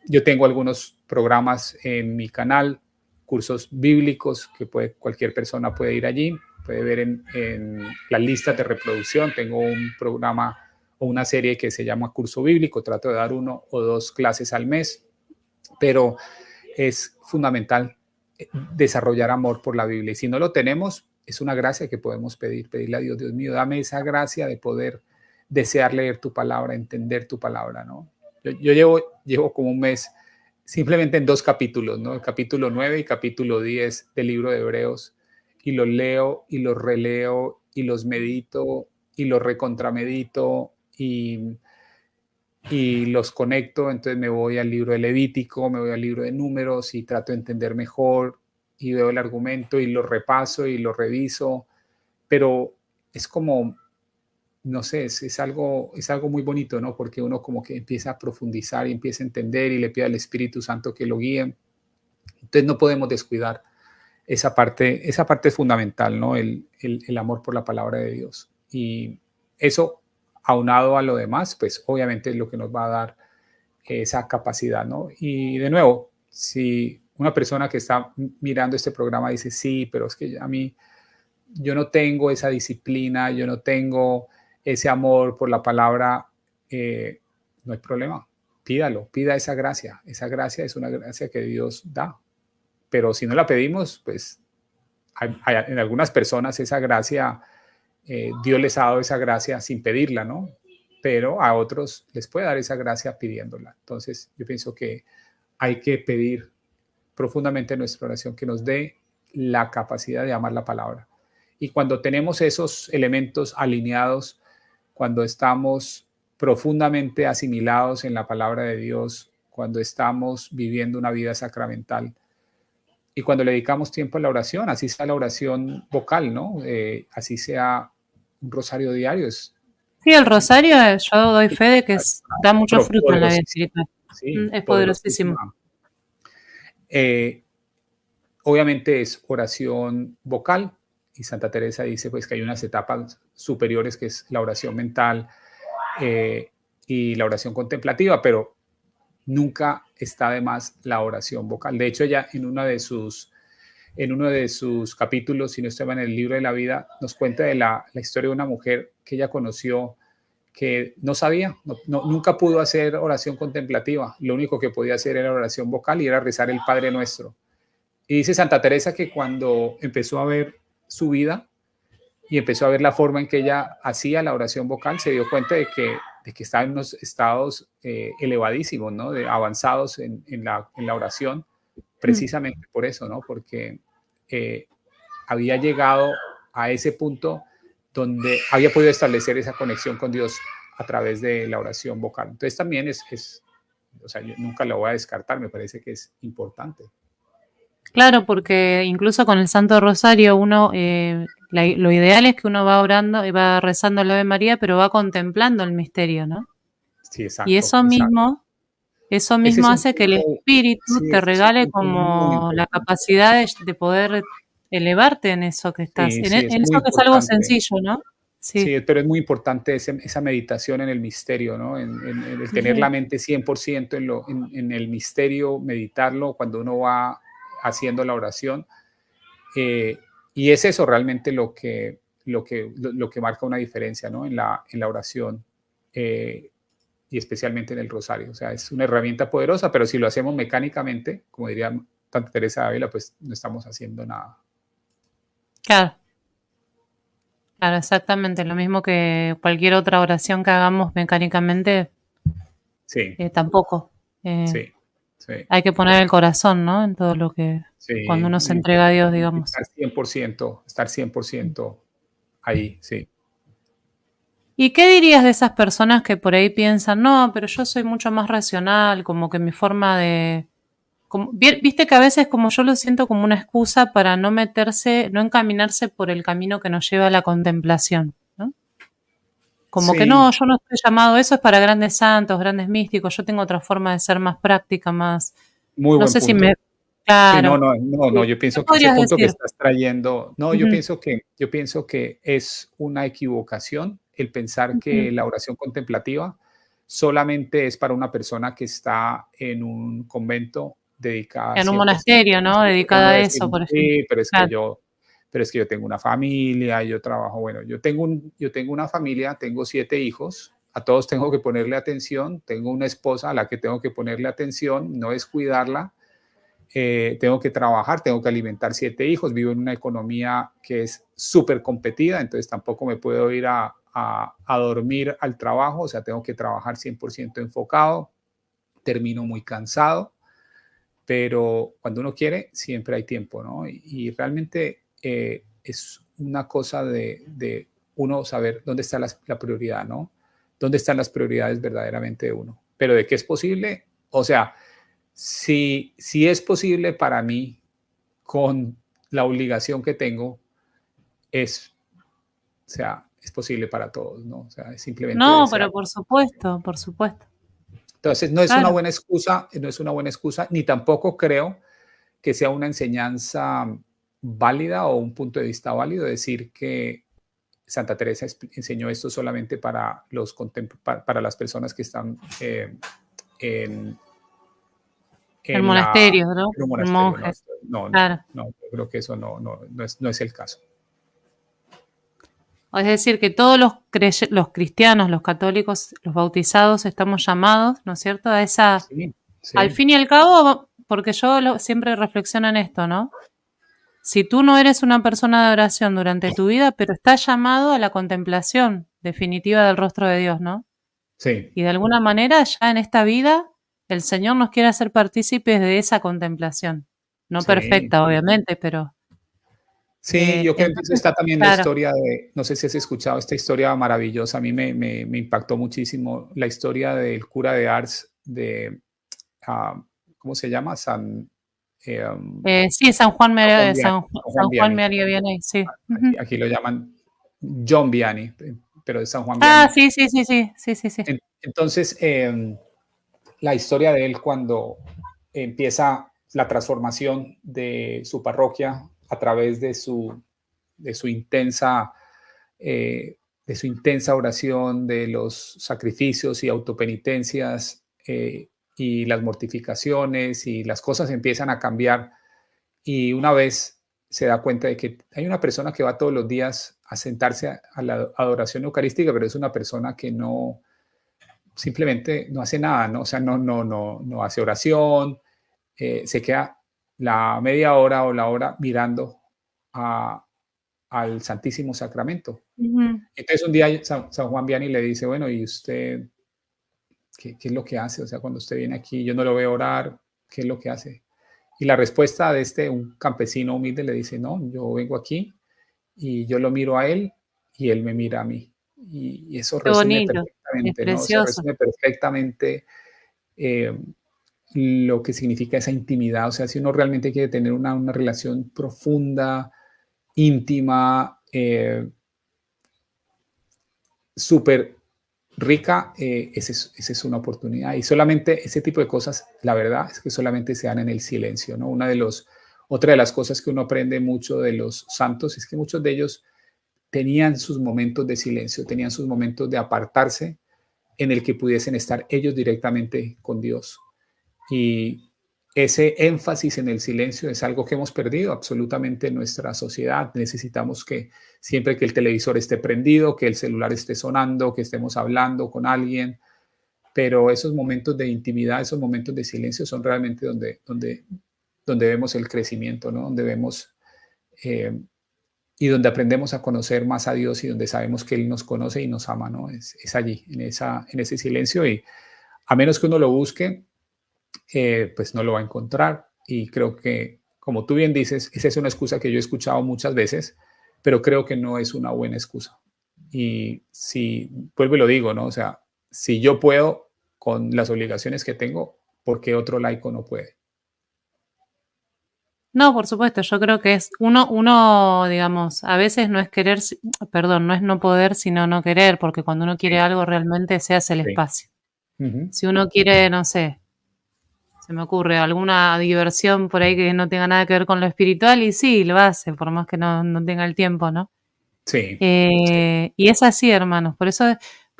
Yo tengo algunos programas en mi canal, cursos bíblicos que cualquier persona puede ir allí, puede ver en las listas de reproducción. Tengo un programa o una serie que se llama Curso Bíblico, trato de dar 1 o 2 clases al mes, pero es fundamental desarrollar amor por la Biblia. Y si no lo tenemos, es una gracia que podemos pedirle a Dios, Dios mío, dame esa gracia de poder desear leer tu palabra, entender tu palabra, ¿no? Yo llevo como un mes simplemente en 2 capítulos, ¿no? El capítulo 9 y capítulo 10 del libro de Hebreos, y los leo y los releo y los medito y los recontramedito, y los conecto, entonces me voy al libro de Levítico, me voy al libro de Números y trato de entender mejor y veo el argumento y lo repaso y lo reviso, pero es como, no sé, es algo muy bonito, ¿no? Porque uno como que empieza a profundizar y empieza a entender y le pide al Espíritu Santo que lo guíe. Entonces no podemos descuidar esa parte es fundamental, ¿no? El amor por la palabra de Dios. Y eso, aunado a lo demás, pues obviamente es lo que nos va a dar esa capacidad, ¿no? Y de nuevo, si una persona que está mirando este programa dice, sí, pero es que a mí, yo no tengo esa disciplina, yo no tengo ese amor por la palabra, eh, no hay problema, pídalo, pida esa gracia. Esa gracia es una gracia que Dios da, pero si no la pedimos, pues en algunas personas esa gracia, Dios les ha dado esa gracia sin pedirla, ¿no? Pero a otros les puede dar esa gracia pidiéndola. Entonces, yo pienso que hay que pedir profundamente en nuestra oración que nos dé la capacidad de amar la palabra. Y cuando tenemos esos elementos alineados, cuando estamos profundamente asimilados en la palabra de Dios, cuando estamos viviendo una vida sacramental, y cuando le dedicamos tiempo a la oración, así sea la oración vocal, ¿no? Así sea un rosario diario, Sí, el rosario, yo doy fe de que da mucho fruto en la vida poderosísima, espiritual. sí, Es poderosísimo. poderosísima. Eh, Obviamente es oración vocal y Santa Teresa dice pues que hay unas etapas superiores que es la oración mental eh, y la oración contemplativa, pero nunca está de más la oración vocal. De hecho, ella en uno de sus capítulos, si no estoy mal, en el libro de la vida, nos cuenta de la historia de una mujer que ella conoció que no sabía, nunca pudo hacer oración contemplativa, lo único que podía hacer era oración vocal y era rezar el Padre Nuestro. Y dice Santa Teresa que cuando empezó a ver su vida y empezó a ver la forma en que ella hacía la oración vocal, se dio cuenta de que estaba en unos estados elevadísimos, ¿no? De avanzados en la oración, precisamente por eso, ¿no? Porque eh, había llegado a ese punto donde había podido establecer esa conexión con Dios a través de la oración vocal. Entonces también o sea, yo nunca lo voy a descartar, me parece que es importante. Claro, porque incluso con el Santo Rosario uno, lo ideal es que uno va orando y va rezando el Ave María, pero va contemplando el misterio, ¿no? Sí, Y exacto, exacto. eso Ese mismo es un hace que el punto, Espíritu sí, te ese es un regale punto muy como la importante. capacidad de poder elevarte en eso que estás, Sí, sí, es en muy eso que es algo importante. sencillo, ¿no? Sí. Sí, pero es muy importante esa meditación en el misterio, ¿no? En el tener la Sí. mente 100% en el misterio, meditarlo cuando uno va haciendo la oración. Eh, y es eso realmente lo que marca una diferencia, ¿no? En la oración y especialmente en el rosario. O sea, es una herramienta poderosa, pero si lo hacemos mecánicamente, como diría Santa Teresa de Ávila, pues no estamos haciendo nada. Claro, claro, exactamente. Lo mismo que cualquier otra oración que hagamos mecánicamente, Sí, tampoco. Eh, sí, sí. Hay que poner el corazón, ¿no? En todo lo que, Sí, cuando uno se y entrega a Dios, digamos. estar 100% ahí, sí. ¿Y qué dirías de esas personas que por ahí piensan, no, pero yo soy mucho más racional, como que mi forma de... viste que a veces como yo lo siento como una excusa para no meterse, no encaminarse por el camino que nos lleva a la contemplación, ¿no? Como que no, Sí, yo no estoy llamado, eso es para grandes santos, grandes místicos, yo tengo otra forma de ser más práctica, más... muy No buen sé si punto. me... Sí, no, Claro. no, no, no, Sí. yo ¿Qué pienso que ese podrías punto que decir? estás trayendo, no, Ujú, yo pienso que es una equivocación el pensar ujú. que la oración contemplativa solamente es para una persona que está en un convento dedicada En un 100%. monasterio, ¿no? Sí, porque uno Dedicada va a a decir, eso, por ejemplo. sí, Claro. pero es que yo tengo una familia, yo trabajo, bueno, yo tengo una familia, tengo 7 hijos, a todos tengo que ponerle atención, tengo una esposa a la que tengo que ponerle atención, no descuidarla, tengo que trabajar, tengo que alimentar 7 hijos, vivo en una economía que es súper competida, entonces tampoco me puedo ir a dormir al trabajo, o sea, tengo que trabajar 100% enfocado, termino muy cansado, pero cuando uno quiere, siempre hay tiempo, ¿no? Y realmente es una cosa de uno saber dónde está la prioridad, ¿no? dónde están las prioridades verdaderamente de uno. Pero de qué es posible, o sea, si es posible para mí con la obligación que tengo, es, o sea, es posible para todos, ¿no? O sea, es simplemente No, desear. pero por supuesto, por supuesto. Entonces, no es una Claro. buena excusa, no es una buena excusa, ni tampoco creo que sea una enseñanza válida o un punto de vista válido decir que Santa Teresa enseñó esto solamente para, para las personas que están en, El en, monasterio, ¿no? en un monasterio. No, Monjes, no, no, claro. no, yo creo que eso no es el caso. Es decir, que todos los cristianos, los católicos, los bautizados, estamos llamados, ¿no es cierto?, a esa, Sí, al sí, fin y al cabo, porque yo siempre reflexiono en esto, ¿no? Si tú no eres una persona de oración durante tu vida, pero estás llamado a la contemplación definitiva del rostro de Dios, ¿no? sí, Y de alguna manera ya en esta vida el Señor nos quiere hacer partícipes de esa contemplación. No sí. perfecta, obviamente, pero Sí, yo creo que entonces, está también la claro, historia de, no sé si has escuchado esta historia maravillosa, a mí me impactó muchísimo la historia del cura de Ars, ah, ¿cómo se llama? sí, San Juan, San Juan Vianney, San San Juan Juan Vianney. María Vianney, sí. Ujú. Aquí lo llaman John Vianney, pero es San Juan Ah, Vianney. sí, sí, sí, sí, sí, sí, sí. Entonces, la historia de él cuando empieza la transformación de su parroquia a través de su intensa, de su intensa oración, de los sacrificios y autopenitencias, y las mortificaciones, y las cosas empiezan a cambiar, y una vez se da cuenta de que hay una persona que va todos los días a sentarse a la adoración eucarística, pero es una persona que no, simplemente no hace nada, ¿no? O sea, no hace oración, se queda la media hora o la hora mirando a, al Santísimo Sacramento. Ujú. Entonces un día San Juan Vianney le dice, bueno, ¿y usted qué es lo que hace? O sea, cuando usted viene aquí, yo no lo veo orar, ¿qué es lo que hace? Y la respuesta de un campesino humilde le dice, no, yo vengo aquí y yo lo miro a él y él me mira a mí. Y eso Qué resume bonito, es perfectamente, ¿no? Eso precioso. resume perfectamente eh, lo que significa esa intimidad. O sea, si uno realmente quiere tener una relación profunda, íntima, súper rica, esa es una oportunidad. Y solamente ese tipo de cosas, la verdad es que solamente se dan en el silencio, ¿no? Otra de las cosas que uno aprende mucho de los santos es que muchos de ellos tenían sus momentos de silencio, tenían sus momentos de apartarse en el que pudiesen estar ellos directamente con Dios. Y ese énfasis en el silencio es algo que hemos perdido absolutamente en nuestra sociedad. Necesitamos que siempre que el televisor esté prendido, que el celular esté sonando, que estemos hablando con alguien, pero esos momentos de intimidad, esos momentos de silencio son realmente donde vemos el crecimiento, ¿no? Donde vemos eh, y donde aprendemos a conocer más a Dios y donde sabemos que Él nos conoce y nos ama, ¿no? Es allí, en ese silencio, y a menos que uno lo busque, pues no lo va a encontrar. Y creo que, como tú bien dices, esa es una excusa que yo he escuchado muchas veces, pero creo que no es una buena excusa. Y si, vuelvo y lo digo, ¿no? O sea, si yo puedo con las obligaciones que tengo, ¿por qué otro laico no puede? No, por supuesto, yo creo que es digamos, a veces no es querer, perdón, no es no poder, sino no querer, porque cuando uno quiere Sí, algo realmente se hace el sí. espacio. Ujú. Si uno quiere, no sé, se me ocurre alguna diversión por ahí que no tenga nada que ver con lo espiritual, y sí, lo hace, por más que no tenga el tiempo, ¿no? Sí, sí, Y es así, hermanos. Por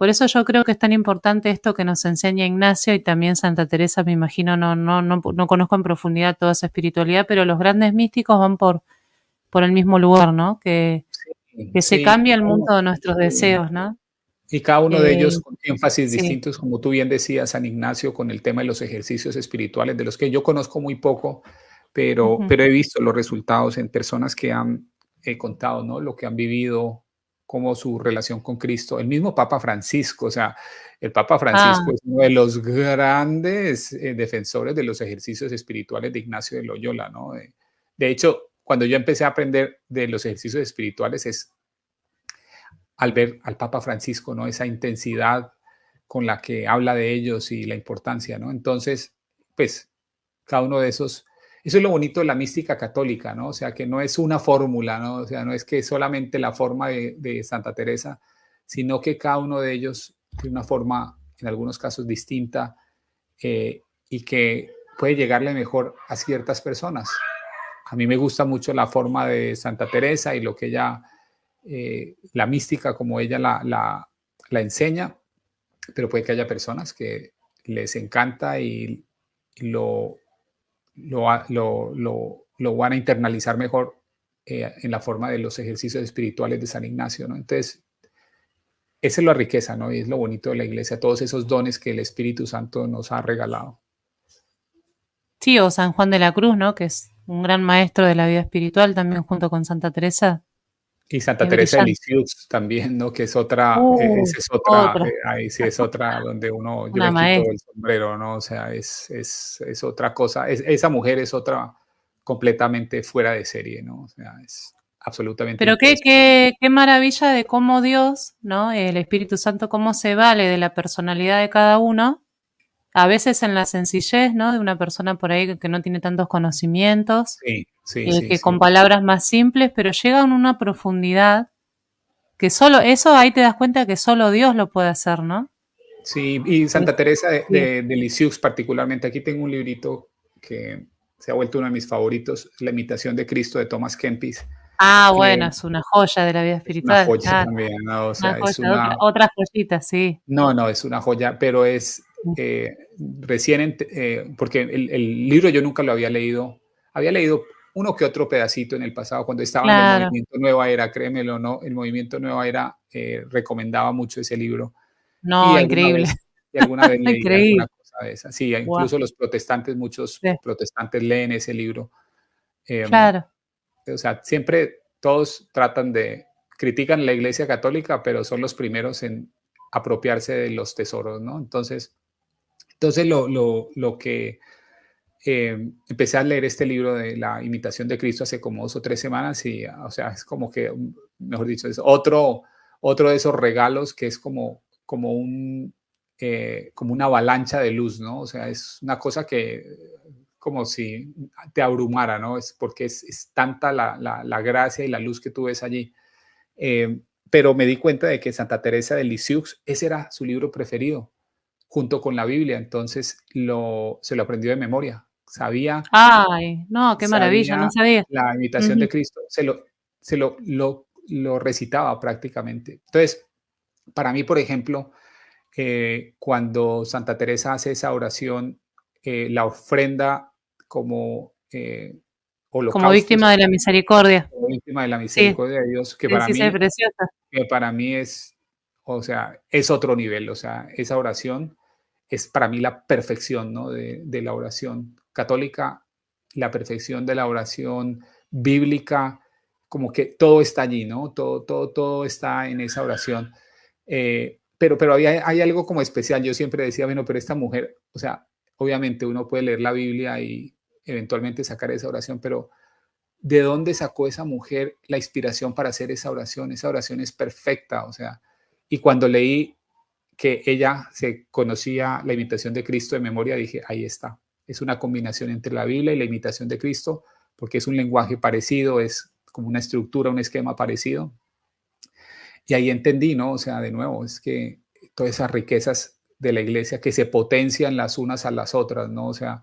eso yo creo que es tan importante esto que nos enseña Ignacio y también Santa Teresa, me imagino, no conozco en profundidad toda esa espiritualidad, pero los grandes místicos van por el mismo lugar, ¿no? sí, Que se sí. cambia el mundo de nuestros Sí. deseos, ¿no? Y cada uno de Eh, ellos con énfasis sí. distintos, como tú bien decías, San Ignacio, con el tema de los ejercicios espirituales, de los que yo conozco muy poco, Ujú. pero he visto los resultados en personas que han contado, ¿no? Lo que han vivido, como su relación con Cristo. El mismo Papa Francisco, o sea, el Papa Ah, Francisco es uno de los grandes defensores de los ejercicios espirituales de Ignacio de Loyola, ¿no? De hecho, cuando yo empecé a aprender de los ejercicios espirituales es al ver al Papa Francisco, ¿no? Esa intensidad. con la que habla de ellos y la importancia, ¿no? Entonces, pues, cada uno de esos, eso es lo bonito de la mística católica, ¿no? O sea, que no es una fórmula, ¿no? O sea, no es que solamente la forma de Santa Teresa, sino que cada uno de ellos tiene una forma, en algunos casos, distinta, y que puede llegarle mejor a ciertas personas. A mí me gusta mucho la forma de Santa Teresa y lo que ella, la mística como ella la enseña, pero puede que haya personas que les encanta y lo van a internalizar mejor, en la forma de los ejercicios espirituales de San Ignacio, ¿no? Entonces, esa es la riqueza, ¿no? Y es lo bonito de la iglesia, todos esos dones que el Espíritu Santo nos ha regalado. Sí, o San Juan de la Cruz, ¿no? Que es un gran maestro de la vida espiritual también junto con Santa Teresa. Y Santa Es Teresa de brillante. Lisieux también, ¿no? Que es otra, esa es otra, Otra, ahí sí es otra donde yo una me quito maestra. el sombrero, ¿no? O sea, es otra cosa, esa mujer es otra completamente fuera de serie, ¿no? O sea, es absolutamente Pero qué, impresionante. qué maravilla de cómo Dios, ¿no? El Espíritu Santo, cómo se vale de la personalidad de cada uno, a veces en la sencillez, ¿no? De una persona por ahí que no tiene tantos conocimientos, Sí, sí, sí, que con sí. palabras más simples, pero llega a una profundidad que solo, eso ahí te das cuenta que solo Dios lo puede hacer, ¿no? Sí, y Es- Santa Teresa sí. de Lisieux particularmente, aquí tengo un librito que se ha vuelto uno de mis favoritos, La imitación de Cristo de Thomas Kempis. Ah, bueno, Eh, es una joya de la vida es una espiritual, joya claro. también, ¿no? O Una sea, es joya, una, otra joyita, sí. no, no, es una joya, pero es recién, porque el libro yo nunca lo había leído uno que otro pedacito en el pasado, cuando estaba en el Claro. movimiento Nueva Era, créemelo, ¿no? El movimiento Nueva Era recomendaba mucho ese libro y No, increíble. alguna vez leí alguna Increíble. cosa de esa. Sí, Guau. incluso los protestantes, muchos Sí, protestantes leen ese libro. Em, claro. o sea, siempre todos critican la Iglesia Católica, pero son los primeros en apropiarse de los tesoros, ¿no? Entonces lo que empecé a leer este libro de la imitación de Cristo hace como 2 o 3 semanas y, o sea, es como que, mejor dicho, es otro de esos regalos que es como una avalancha de luz, ¿no? O sea, es una cosa que como si te abrumara, ¿no? Es porque es tanta la gracia y la luz que tú ves allí. Eh, pero me di cuenta de que Santa Teresa de Lisieux, ese era su libro preferido, junto con la Biblia. Entonces se lo aprendió de memoria. Ay, no, qué maravilla, no Sabía sabía. la imitación Ujú. de Cristo, lo recitaba prácticamente. Entonces, para mí, por ejemplo, cuando Santa Teresa hace esa oración, la ofrenda como Como holocausto, víctima de la misericordia. como víctima de la Sí, misericordia de Dios, sí, sí, sí, preciosa. que para mí es, o sea, es otro nivel, o sea, esa oración es para mí la perfección, ¿no? De la oración católica, la perfección de la oración bíblica, como que todo está allí, ¿no? Todo está en esa oración. Pero hay algo como especial. Yo siempre decía, bueno, pero esta mujer, o sea, obviamente uno puede leer la Biblia y eventualmente sacar esa oración, pero ¿de dónde sacó esa mujer la inspiración para hacer esa oración? Esa oración es perfecta, o sea, y cuando leí que ella se conocía la imitación de Cristo de memoria, dije, ahí está. Es una combinación entre la Biblia y la imitación de Cristo, porque es un lenguaje parecido, es como una estructura, un esquema parecido. Y ahí entendí, ¿no? O sea, de nuevo, es que todas esas riquezas de la iglesia que se potencian las unas a las otras, ¿no? O sea,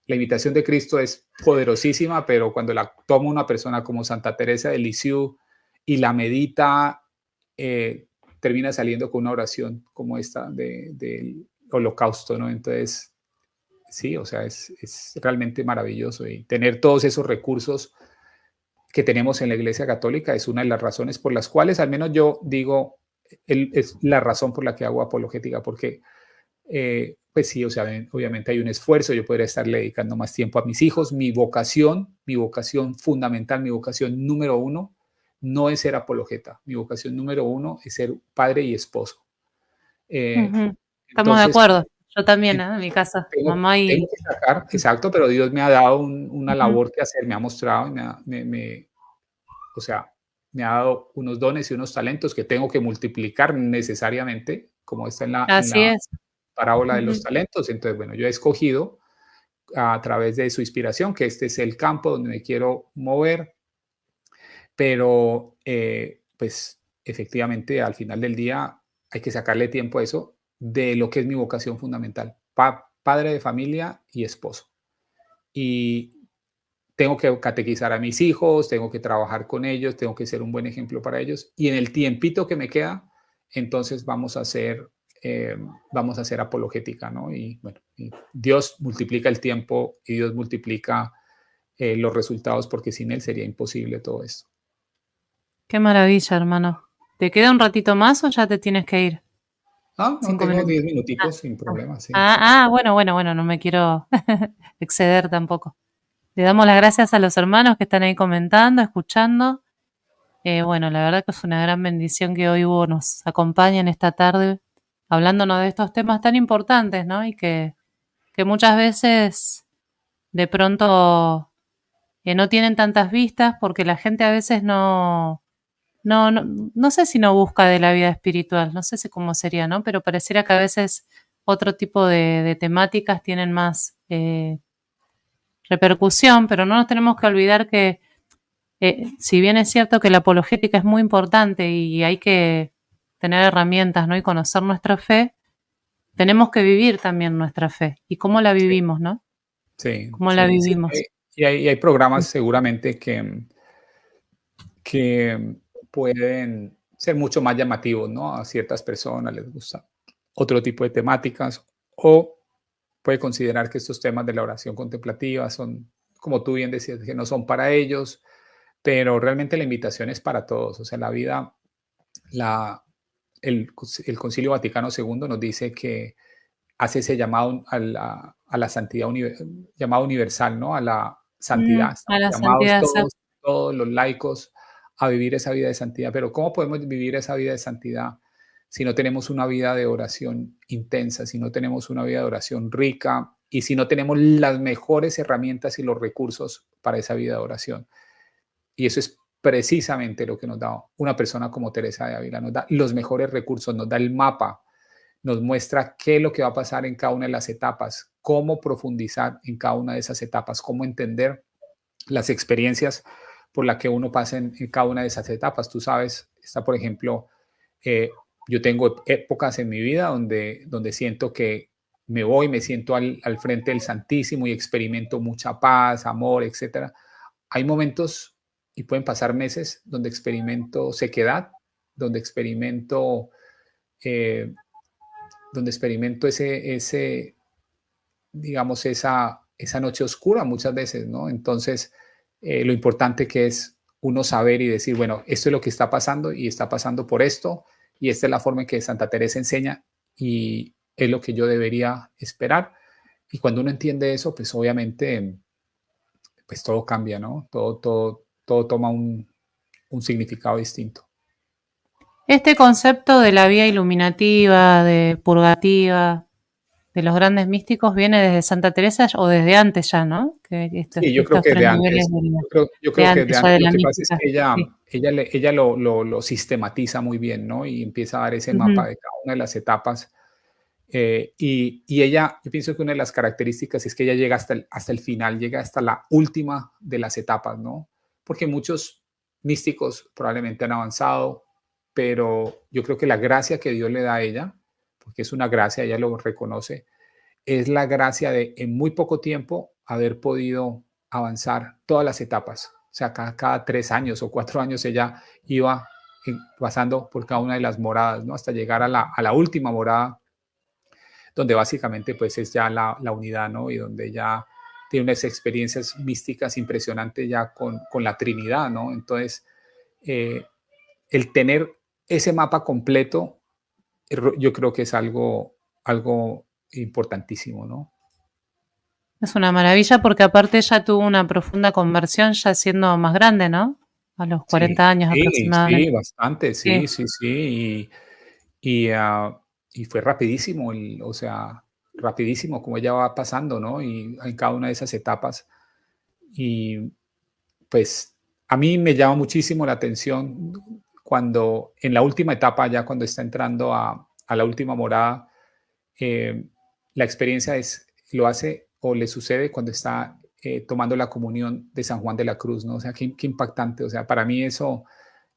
la imitación de Cristo es poderosísima, pero cuando la toma una persona como Santa Teresa de Lisieux y la medita, eh, termina saliendo con una oración como esta del holocausto, ¿no? Entonces, sí, o sea, es realmente maravilloso y tener todos esos recursos que tenemos en la Iglesia Católica es una de las razones por las cuales, al menos yo digo, es la razón por la que hago apologética, porque pues sí, o sea, obviamente hay un esfuerzo, yo podría estarle dedicando más tiempo a mis hijos. Mi vocación fundamental, mi vocación número uno, no es ser apologeta. Mi vocación número uno es ser padre y esposo. Eh, Ujú. Estamos de entonces, acuerdo. Yo también, ¿eh? En mi casa, mamá tengo y... que sacar, exacto, pero Dios me ha dado una Ujú. labor que hacer, me ha mostrado, o sea, me ha dado unos dones y unos talentos que tengo que multiplicar necesariamente como está en Así la es. parábola de los Ujú. talentos. Entonces, bueno, yo he escogido a través de su inspiración que este es el campo donde me quiero mover, pero pues efectivamente al final del día hay que sacarle tiempo a eso de lo que es mi vocación fundamental, padre de familia y esposo. Y tengo que catequizar a mis hijos, tengo que trabajar con ellos, tengo que ser un buen ejemplo para ellos. Y en el tiempito que me queda, entonces vamos a hacer apologética, ¿no? Y bueno, y Dios multiplica el tiempo y Dios multiplica los resultados porque sin Él sería imposible todo esto. Qué maravilla, hermano. ¿Te queda un ratito más o ya te tienes que ir? Ah, no, 5 tengo minutos. 10 Ah, minuticos sin ah. problema, sí. Bueno, bueno, bueno, no me quiero exceder tampoco. Le damos las gracias a los hermanos que están ahí comentando, escuchando. Bueno, la verdad que es una gran bendición que hoy Hugo nos acompañe en esta tarde, hablándonos de estos temas tan importantes, ¿no? Y que muchas veces de pronto no tienen tantas vistas porque la gente a veces no sé si no busca de la vida espiritual, no sé si cómo sería, ¿no? Pero pareciera que a veces otro tipo de temáticas tienen más repercusión, pero no nos tenemos que olvidar que si bien es cierto que la apologética es muy importante y hay que tener herramientas, ¿no? Y conocer nuestra fe, tenemos que vivir también nuestra fe. ¿Y cómo la Sí, vivimos, no? sí, ¿Cómo la sí, sí. vivimos? Y hay programas seguramente que pueden ser mucho más llamativos, ¿no? A ciertas personas les gusta otro tipo de temáticas o puede considerar que estos temas de la oración contemplativa son, como tú bien decías, que no son para ellos, pero realmente la invitación es para todos. O sea, la vida, la, el Concilio Vaticano II nos dice que hace ese llamado a la santidad, llamado universal, ¿no? A la santidad. A Estamos la llamados santidad, todos los laicos a vivir esa vida de santidad. Pero ¿cómo podemos vivir esa vida de santidad si no tenemos una vida de oración intensa, si no tenemos una vida de oración rica y si no tenemos las mejores herramientas y los recursos para esa vida de oración? Y eso es precisamente lo que nos da una persona como Teresa de Ávila, nos da los mejores recursos, nos da el mapa, nos muestra qué es lo que va a pasar en cada una de las etapas, cómo profundizar en cada una de esas etapas, cómo entender las experiencias por las que uno pasa en cada una de esas etapas. Tú sabes, está por ejemplo, eh, yo tengo épocas en mi vida donde siento que me siento al frente del Santísimo y experimento mucha paz, amor, etcétera. Hay momentos y pueden pasar meses donde experimento sequedad, donde experimento eh, ese, digamos, esa noche oscura muchas veces, ¿no? Entonces, lo importante que es uno saber y decir, bueno, esto es lo que está pasando y está pasando por esto, y esta es la forma en que Santa Teresa enseña y es lo que yo debería esperar. Y cuando uno entiende eso, pues obviamente, pues todo cambia, ¿no? Todo toma un significado distinto. este concepto de la vía iluminativa, de purgativa, de los grandes místicos, viene desde Santa Teresa o desde antes ya, ¿no? Que Sí, yo creo estos que tres de niveles antes. Yo de creo que de antes ya antes. de Lo la que pasa es mística. que Sí. ella lo sistematiza muy bien, ¿no? Y empieza a dar ese Ujú. mapa de cada una de las etapas. Y ella, yo pienso que una de las características es que ella llega hasta el final, llega hasta la última de las etapas, ¿no? Porque muchos místicos probablemente han avanzado, pero yo creo que la gracia que Dios le da a ella, porque es una gracia, ella lo reconoce, es la gracia de en muy poco tiempo haber podido avanzar todas las etapas. O sea, cada 3 años o 4 años ella iba pasando por cada una de las moradas, ¿no? Hasta llegar a la última morada, donde básicamente pues es ya la unidad, ¿no? Y donde ya tiene unas experiencias místicas impresionantes ya con la Trinidad, ¿no? Entonces, eh, el tener ese mapa completo, yo creo que es algo importantísimo, ¿no? Es una maravilla porque aparte ella tuvo una profunda conversión ya siendo más grande, ¿no? A los Sí, 40 años sí, sí, aproximadamente. bastante, Sí. sí, sí, sí, y fue rapidísimo, o sea, rapidísimo como ella va pasando, ¿no? Y en cada una de esas etapas. Y pues a mí me llama muchísimo la atención cuando en la última etapa, ya cuando está entrando a la última morada, la experiencia lo hace o le sucede cuando está tomando la comunión de San Juan de la Cruz, ¿no? O sea, qué impactante. O sea, para mí eso,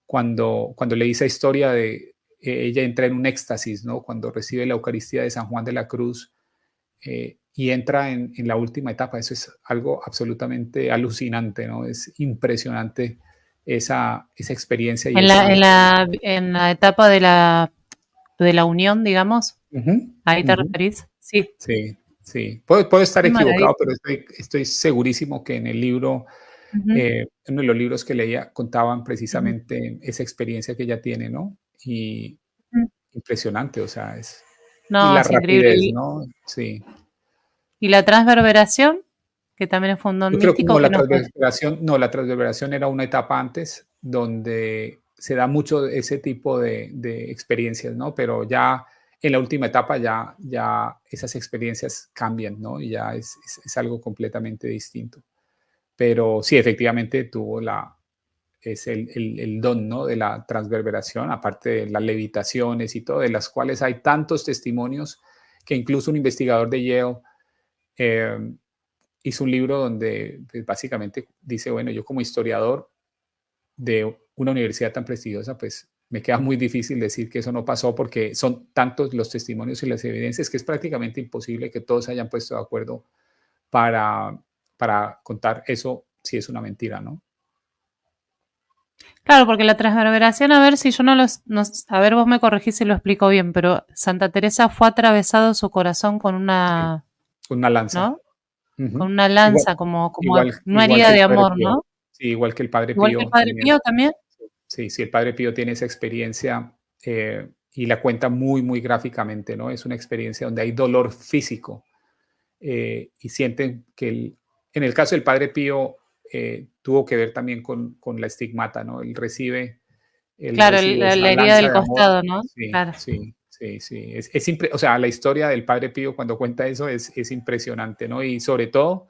cuando leí esa historia de ella entra en un éxtasis, ¿no? Cuando recibe la Eucaristía de San Juan de la Cruz y entra en la última etapa, eso es algo absolutamente alucinante, ¿no? Es impresionante esa experiencia y En la, esa... en la, en la etapa de la unión, digamos, Ujú, ¿ahí te ujú. referís? Sí, Sí, sí. Puedo estar qué equivocado, maravilla. pero estoy segurísimo que en el libro, Ujú, uno de los libros que leía contaban ujú, precisamente esa experiencia que ella tiene, ¿no? Y ujú. impresionante, o sea, y No, la es increíble. rapidez, ¿no? Sí. Y la transverberación, que también es un don Yo creo que místico, como que la no fue. transverberación, no, la transverberación era una etapa antes donde se da mucho ese tipo de experiencias, ¿no? Pero ya en la última etapa ya esas experiencias cambian, ¿no? Y ya es algo completamente distinto. Pero sí, efectivamente es el don, ¿no? De la transverberación, aparte de las levitaciones y todo, de las cuales hay tantos testimonios que incluso un investigador de Yale eh, hizo un libro donde pues, básicamente dice, bueno, yo como historiador de una universidad tan prestigiosa, pues me queda muy difícil decir que eso no pasó porque son tantos los testimonios y las evidencias que es prácticamente imposible que todos se hayan puesto de acuerdo para, para contar eso si es una mentira, ¿no? Claro, porque la transverberación, a ver si yo a ver, vos me corregís si lo explico bien, pero Santa Teresa fue atravesado su corazón con Sí, una, una lanza. ¿no? Con Ujú. una Igual, lanza, como una igual herida que el de Padre amor, Pío. ¿no? Sí, igual que el Padre Igual que el Pío Padre también. Pío también. Sí, sí, el Padre Pío tiene esa experiencia y la cuenta muy, muy gráficamente, ¿no? Es una experiencia donde hay dolor físico y sienten que en el caso del Padre Pío tuvo que ver también con la estigmata, ¿no? Él Claro, recibe esa la herida lanza del de amor. costado, ¿no? Sí, Claro. sí, sí, sí. O sea, la historia del Padre Pío cuando cuenta eso es impresionante, ¿no? Y sobre todo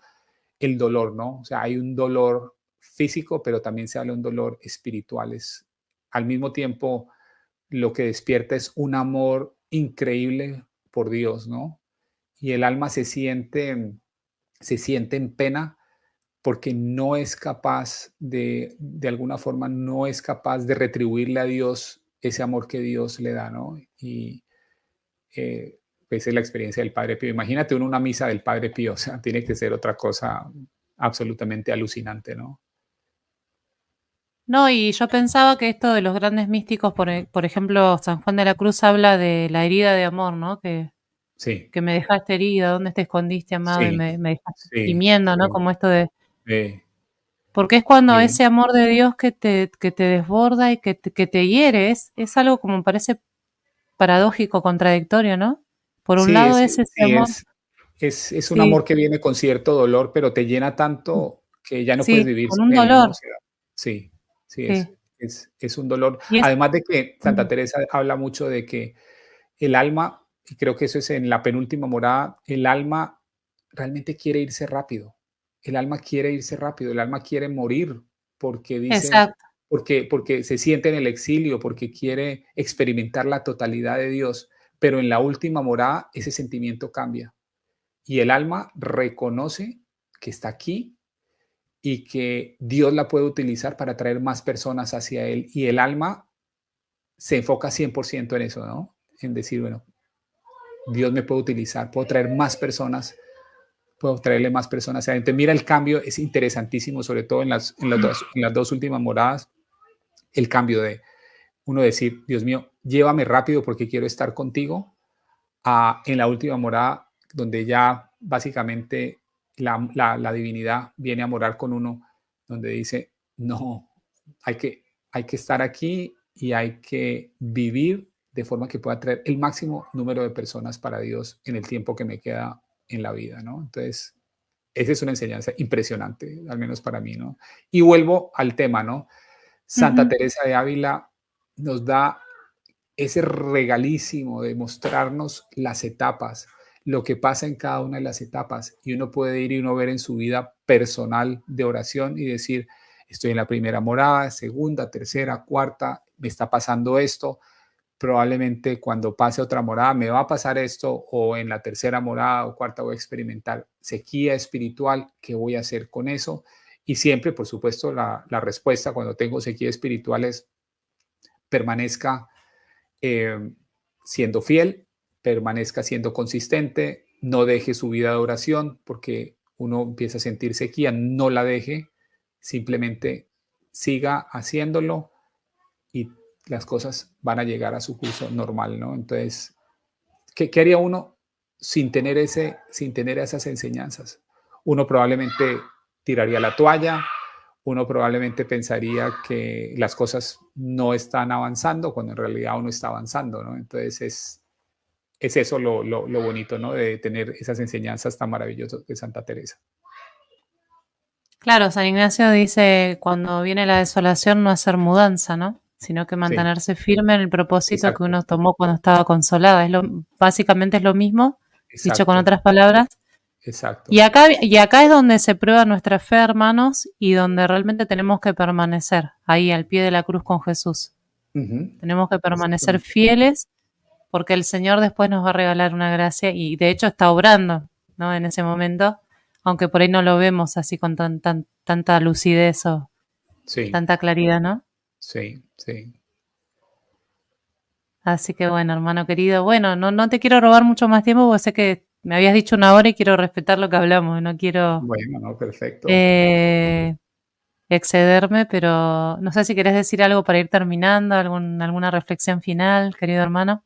el dolor, ¿no? O sea, hay un dolor físico, pero también se habla de un dolor espiritual. Al mismo tiempo, lo que despierta es un amor increíble por Dios, ¿no? Y el alma se siente en pena porque no es capaz de alguna forma, no es capaz de retribuirle a Dios ese amor que Dios le da, ¿no? Y pues es la experiencia del Padre Pío. Imagínate una misa del Padre Pío, o sea, tiene que ser otra cosa absolutamente alucinante, ¿no? No, y yo pensaba que esto de los grandes místicos, por ejemplo, San Juan de la Cruz habla de la herida de amor, ¿no? Sí, Que me dejaste herida, ¿dónde te escondiste, amado? Y sí, me dejaste sí, gimiendo, ¿no? sí, Como esto de... eh, Porque es cuando y ese amor de Dios que te desborda y que te hiere, es algo como parece paradójico, contradictorio, ¿no? Por un sí, lado es ese sí, amor, es un sí, amor que viene con cierto dolor, pero te llena tanto que ya no puedes sí, vivir con sin un él, ¿no? O dolor, sea, sí, sí, sí. es un dolor. Y es, Además de que Santa mm, Teresa habla mucho de que el alma, y creo que eso es en la penúltima morada, el alma realmente quiere irse rápido. El alma quiere irse rápido, el alma quiere morir porque dice, exacto. porque se siente en el exilio, porque quiere experimentar la totalidad de Dios, pero en la última morada ese sentimiento cambia y el alma reconoce que está aquí y que Dios la puede utilizar para traer más personas hacia él y el alma se enfoca 100% en eso, ¿no? En decir, bueno, Dios me puede utilizar, puedo traer más personas, puedo traerle más personas adentro. Mira el cambio, es interesantísimo, sobre todo en las dos últimas moradas, el cambio de uno decir, Dios mío, llévame rápido porque quiero estar contigo, a en la última morada, donde ya básicamente la divinidad viene a morar con uno, donde dice, no, hay que, hay que estar aquí y hay que vivir de forma que pueda traer el máximo número de personas para Dios en el tiempo que me queda en la vida, ¿no? Entonces, esa es una enseñanza impresionante, al menos para mí, ¿no? Y vuelvo al tema, ¿no? Santa Ujú. Teresa de Ávila nos da ese regalísimo de mostrarnos las etapas, lo que pasa en cada una de las etapas. Y uno puede ir y uno ver en su vida personal de oración y decir, estoy en la primera morada, segunda, tercera, cuarta, me está pasando esto, probablemente cuando pase otra morada me va a pasar esto, o en la tercera morada o cuarta voy a experimentar sequía espiritual, ¿qué voy a hacer con eso? Y siempre, por supuesto, la respuesta cuando tengo sequía espiritual es permanezca eh, siendo fiel, permanezca siendo consistente, no deje su vida de oración, porque uno empieza a sentir sequía, no la deje, simplemente siga haciéndolo y las cosas van a llegar a su curso normal, ¿no? Entonces, ¿qué haría uno sin tener esas enseñanzas? Uno probablemente tiraría la toalla, uno probablemente pensaría que las cosas no están avanzando cuando en realidad uno está avanzando, ¿no? Entonces es eso lo bonito, ¿no? De tener esas enseñanzas tan maravillosas de Santa Teresa. Claro, San Ignacio dice, cuando viene la desolación, no hacer mudanza, ¿no? Sino que Sí, mantenerse firme en el propósito que exacto, uno tomó cuando estaba consolada. Básicamente es lo mismo, dicho con exacto, otras palabras. exacto. Y acá es donde se prueba nuestra fe, hermanos, y donde realmente tenemos que permanecer, ahí al pie de la cruz con Jesús. Ujú, Tenemos que permanecer exactamente. fieles porque el Señor después nos va a regalar una gracia y de hecho está obrando, ¿no? En ese momento, aunque por ahí no lo vemos así con tanta lucidez o Sí, tanta claridad, ¿no? sí, sí. Así que bueno, hermano querido, bueno, no te quiero robar mucho más tiempo porque sé que me habías dicho una hora y quiero respetar lo que hablamos, no quiero Bueno, no, perfecto. eh, excederme, pero no sé si querés decir algo para ir terminando, alguna reflexión final, querido hermano.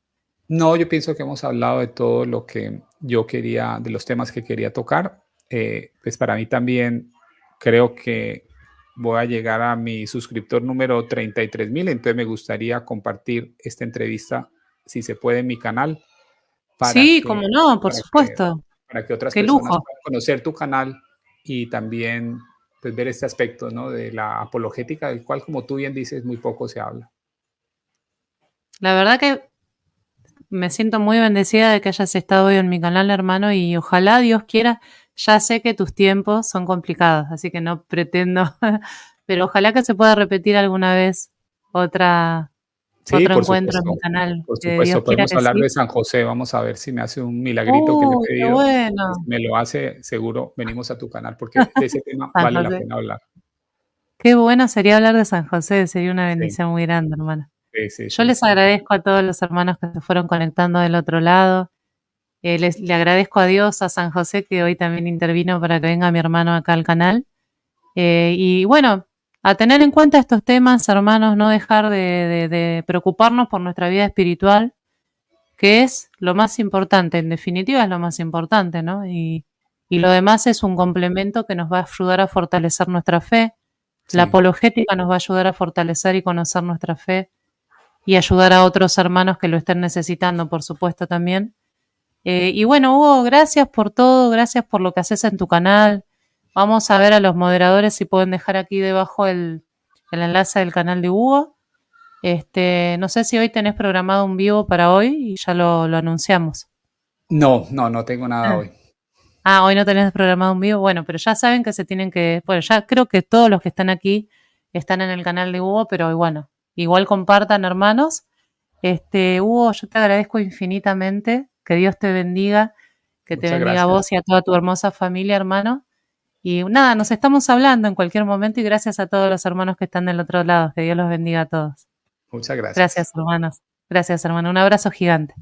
No, yo pienso que hemos hablado de todo lo que yo quería, de los temas que quería tocar. Pues para mí también creo que voy a llegar a mi suscriptor número 33,000, entonces me gustaría compartir esta entrevista, si se puede, en mi canal para Sí, que, cómo no, por para que, supuesto. para que otras Qué personas lujo. puedan conocer tu canal y también pues, ver este aspecto, ¿no? De la apologética, del cual, como tú bien dices, muy poco se habla. La verdad que me siento muy bendecida de que hayas estado hoy en mi canal, hermano, y ojalá Dios quiera, ya sé que tus tiempos son complicados, así que no pretendo, pero ojalá que se pueda repetir alguna vez otra, Sí, otro por encuentro en mi supuesto. canal, Por que Dios supuesto, quiera podemos que hablar sí. de San José. Vamos a ver si me hace un milagrito que le he Qué pedido. Y si bueno! me lo hace, seguro venimos a tu canal porque de ese tema San vale la José. pena hablar. Qué bueno sería hablar de San José, sería una Sí, bendición muy grande, hermano. sí, sí, Yo sí, les sí. agradezco a todos los hermanos que se fueron conectando del otro lado. Le agradezco a Dios, a San José, que hoy también intervino para que venga mi hermano acá al canal. Y bueno, a tener en cuenta estos temas, hermanos, no dejar de preocuparnos por nuestra vida espiritual, que es lo más importante, en definitiva es lo más importante, ¿no? Y lo demás es un complemento que nos va a ayudar a fortalecer nuestra fe. La Sí. apologética nos va a ayudar a fortalecer y conocer nuestra fe y ayudar a otros hermanos que lo estén necesitando, por supuesto, también. Y bueno, Hugo, gracias por todo, gracias por lo que haces en tu canal. Vamos a ver a los moderadores si pueden dejar aquí debajo el enlace del canal de Hugo. No sé si hoy tenés programado un vivo para hoy y ya lo anunciamos. No, no, no tengo nada Ah, hoy. hoy no tenés programado un vivo. Bueno, pero ya saben que se tienen que. Bueno, ya creo que todos los que están aquí están en el canal de Hugo, pero bueno, igual compartan, hermanos. Hugo, yo te agradezco infinitamente. Que Dios te bendiga, que te Muchas bendiga a gracias. vos y a toda tu hermosa familia, hermano. Y nada, nos estamos hablando en cualquier momento y gracias a todos los hermanos que están del otro lado. Que Dios los bendiga a todos. Muchas gracias. Gracias, hermanos. Gracias, hermano. Un abrazo gigante.